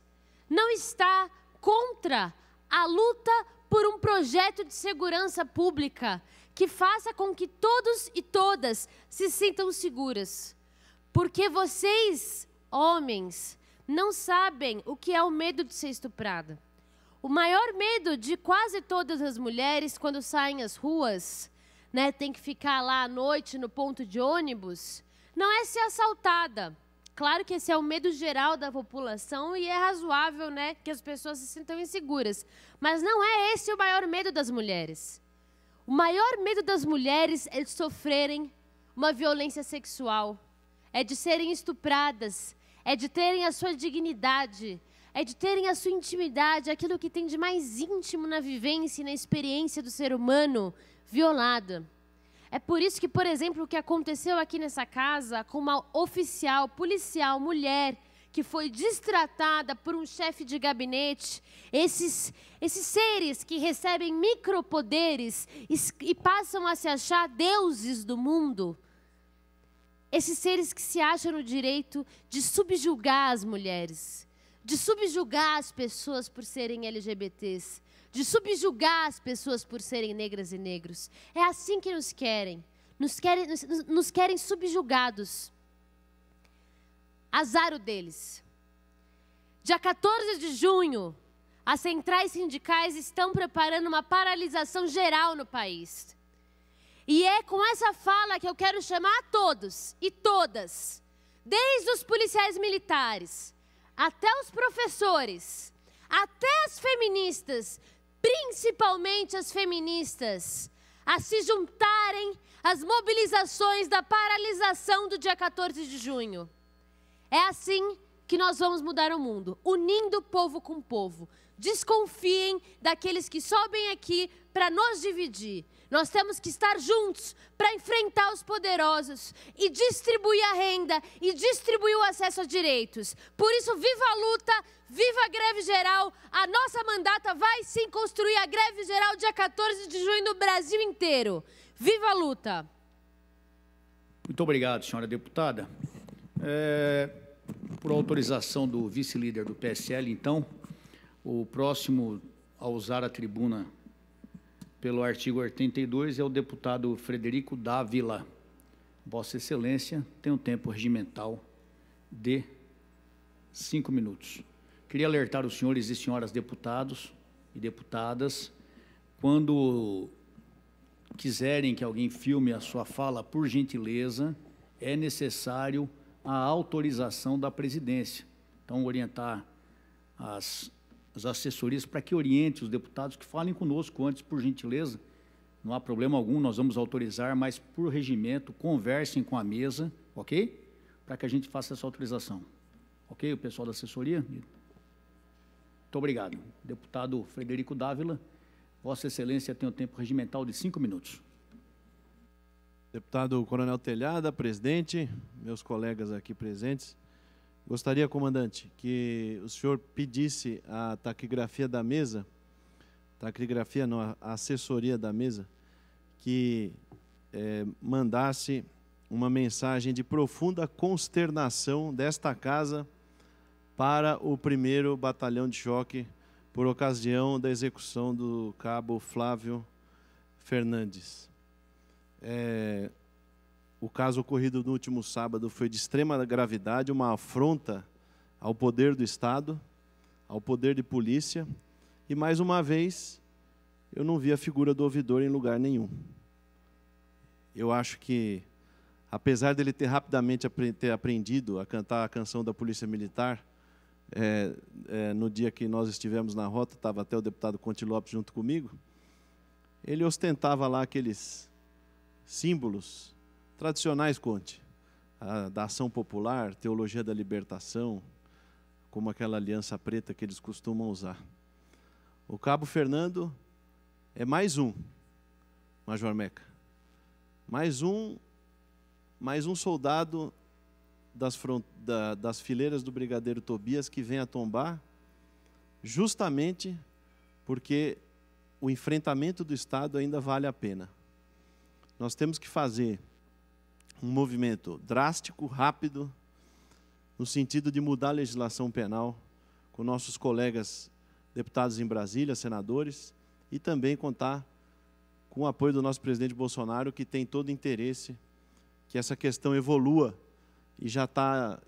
não está contra a luta por um projeto de segurança pública que faça com que todos e todas se sintam seguras. Porque vocês, homens, não sabem o que é o medo de ser estuprada. O maior medo de quase todas as mulheres, quando saem às ruas, tem que ficar lá à noite no ponto de ônibus, não é ser assaltada. Claro que esse é o medo geral da população e é razoável, que as pessoas se sintam inseguras. Mas não é esse o maior medo das mulheres. O maior medo das mulheres é de sofrerem uma violência sexual, é de serem estupradas, é de terem a sua dignidade, é de terem a sua intimidade, aquilo que tem de mais íntimo na vivência e na experiência do ser humano, violada. É por isso que, por exemplo, o que aconteceu aqui nessa casa com uma oficial, policial, mulher, que foi destratada por um chefe de gabinete, esses seres que recebem micropoderes e passam a se achar deuses do mundo, esses seres que se acham no direito de subjugar as mulheres, de subjugar as pessoas por serem LGBTs, de subjugar as pessoas por serem negras e negros. É assim que nos querem subjugados. Azar o deles. Dia 14 de junho, as centrais sindicais estão preparando uma paralisação geral no país. E é com essa fala que eu quero chamar a todos e todas, desde os policiais militares, até os professores, até as feministas, principalmente as feministas, a se juntarem às mobilizações da paralisação do dia 14 de junho. É assim que nós vamos mudar o mundo, unindo povo com povo. Desconfiem daqueles que sobem aqui para nos dividir. Nós temos que estar juntos para enfrentar os poderosos e distribuir a renda e distribuir o acesso a direitos. Por isso, viva a luta, viva a greve geral. A nossa mandata vai sim construir a greve geral dia 14 de junho no Brasil inteiro. Viva a luta! Muito obrigado, senhora deputada. Por autorização do vice-líder do PSL, então, o próximo a usar a tribuna pelo artigo 82 é o deputado Frederico Dávila. Vossa Excelência tem um tempo regimental de 5 minutos. Queria alertar os senhores e senhoras deputados e deputadas, quando quiserem que alguém filme a sua fala, por gentileza, é necessário a autorização da presidência. Então, orientar as assessorias para que oriente os deputados que falem conosco antes, por gentileza. Não há problema algum, nós vamos autorizar, mas por regimento, conversem com a mesa, ok? Para que a gente faça essa autorização. Ok, o pessoal da assessoria? Muito obrigado. Deputado Frederico Dávila, Vossa Excelência tem um tempo regimental de 5 minutos. Deputado Coronel Telhada, presidente, meus colegas aqui presentes, gostaria, comandante, que o senhor pedisse a taquigrafia da mesa, taquigrafia não, a assessoria da mesa, que mandasse uma mensagem de profunda consternação desta casa para o 1º Batalhão de Choque por ocasião da execução do cabo Flávio Fernandes. O caso ocorrido no último sábado foi de extrema gravidade, uma afronta ao poder do Estado, ao poder de polícia, e mais uma vez eu não vi a figura do ouvidor em lugar nenhum. Eu acho que, apesar dele ter rapidamente aprendido a cantar a canção da Polícia Militar, no dia que nós estivemos na rota, estava até o deputado Conte Lopes junto comigo, ele ostentava lá aqueles símbolos tradicionais, Conte, da ação popular, teologia da libertação, como aquela aliança preta que eles costumam usar. O cabo Fernando é mais um, Major Meca, mais um soldado das fileiras do Brigadeiro Tobias que vem a tombar justamente porque o enfrentamento do Estado ainda vale a pena. Nós temos que fazer um movimento drástico, rápido, no sentido de mudar a legislação penal com nossos colegas deputados em Brasília, senadores, e também contar com o apoio do nosso presidente Bolsonaro, que tem todo interesse que essa questão evolua, e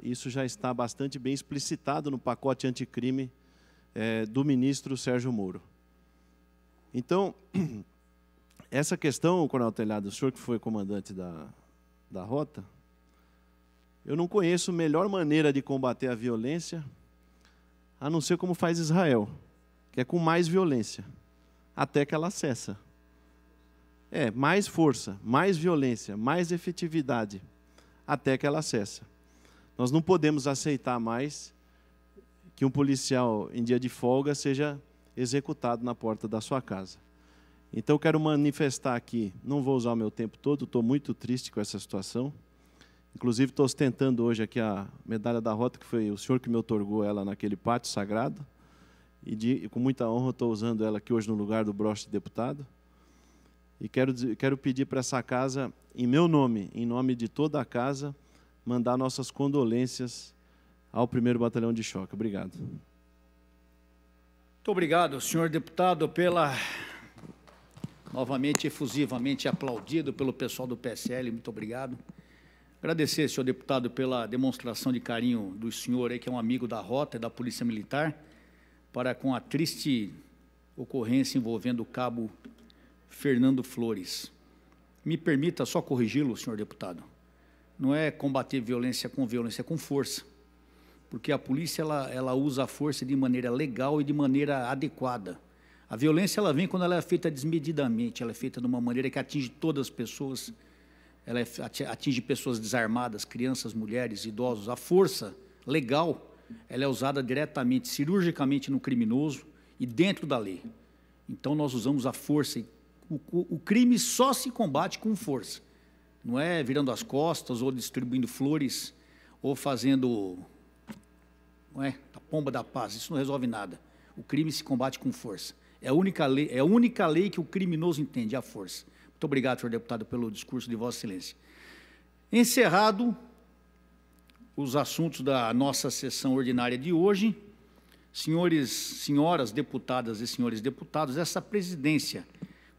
isso já está bastante bem explicitado no pacote anticrime do ministro Sérgio Moro. Então, essa questão, Coronel Telhado, o senhor que foi comandante da rota, eu não conheço melhor maneira de combater a violência, a não ser como faz Israel, que é com mais violência, até que ela cessa. Mais força, mais violência, mais efetividade, até que ela cessa. Nós não podemos aceitar mais que um policial em dia de folga seja executado na porta da sua casa. Então, quero manifestar aqui, não vou usar o meu tempo todo, estou muito triste com essa situação. Inclusive, estou ostentando hoje aqui a medalha da rota, que foi o senhor que me outorgou ela naquele pátio sagrado. E com muita honra estou usando ela aqui hoje no lugar do broche de deputado. E quero pedir para essa casa, em meu nome, em nome de toda a casa, mandar nossas condolências ao 1º Batalhão de Choque. Obrigado. Muito obrigado, senhor deputado, novamente efusivamente aplaudido pelo pessoal do PSL, muito obrigado. Agradecer, senhor deputado, pela demonstração de carinho do senhor aí, que é um amigo da rota e da Polícia Militar, para com a triste ocorrência envolvendo o cabo Fernando Flores. Me permita só corrigi-lo, senhor deputado. Não é combater violência, é com força. Porque a polícia ela usa a força de maneira legal e de maneira adequada. A violência ela vem quando ela é feita desmedidamente, ela é feita de uma maneira que atinge todas as pessoas, ela atinge pessoas desarmadas, crianças, mulheres, idosos. A força legal ela é usada diretamente, cirurgicamente no criminoso e dentro da lei. Então, nós usamos a força. O crime só se combate com força. Não é virando as costas ou distribuindo flores ou fazendo, não é, a pomba da paz. Isso não resolve nada. O crime se combate com força. É a única lei que o criminoso entende, a força. Muito obrigado, senhor deputado, pelo discurso de Vossa Excelência. Encerrado os assuntos da nossa sessão ordinária de hoje, senhoras deputadas e senhores deputados, essa presidência,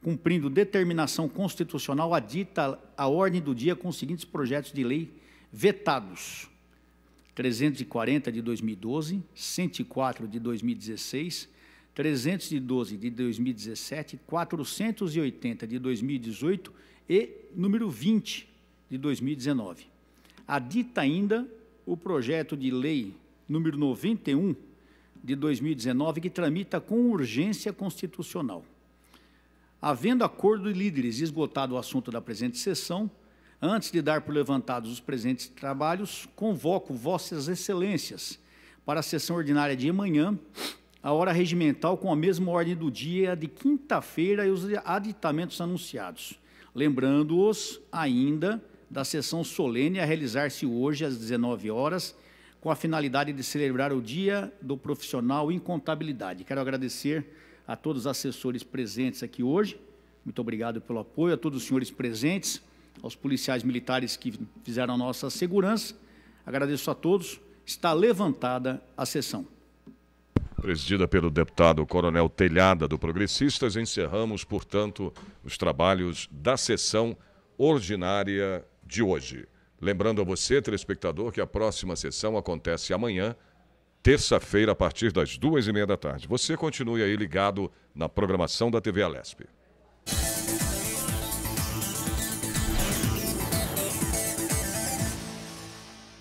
cumprindo determinação constitucional, adita a ordem do dia com os seguintes projetos de lei vetados: 340 de 2012, 104 de 2016, 312 de 2017, 480 de 2018 e número 20 de 2019. Adita ainda o projeto de lei número 91 de 2019, que tramita com urgência constitucional. Havendo acordo de líderes esgotado o assunto da presente sessão, antes de dar por levantados os presentes trabalhos, convoco Vossas Excelências para a sessão ordinária de amanhã, a hora regimental com a mesma ordem do dia de quinta-feira e os aditamentos anunciados, lembrando-os ainda da sessão solene a realizar-se hoje às 19 horas, com a finalidade de celebrar o Dia do Profissional em Contabilidade. Quero agradecer a todos os assessores presentes aqui hoje, muito obrigado pelo apoio, a todos os senhores presentes, aos policiais militares que fizeram a nossa segurança. Agradeço a todos. Está levantada a sessão. Presidida pelo deputado Coronel Telhada, do Progressistas, encerramos, portanto, os trabalhos da sessão ordinária de hoje. Lembrando a você, telespectador, que a próxima sessão acontece amanhã, terça-feira, a partir das 14h30 da tarde. Você continue aí ligado na programação da TV Alesp.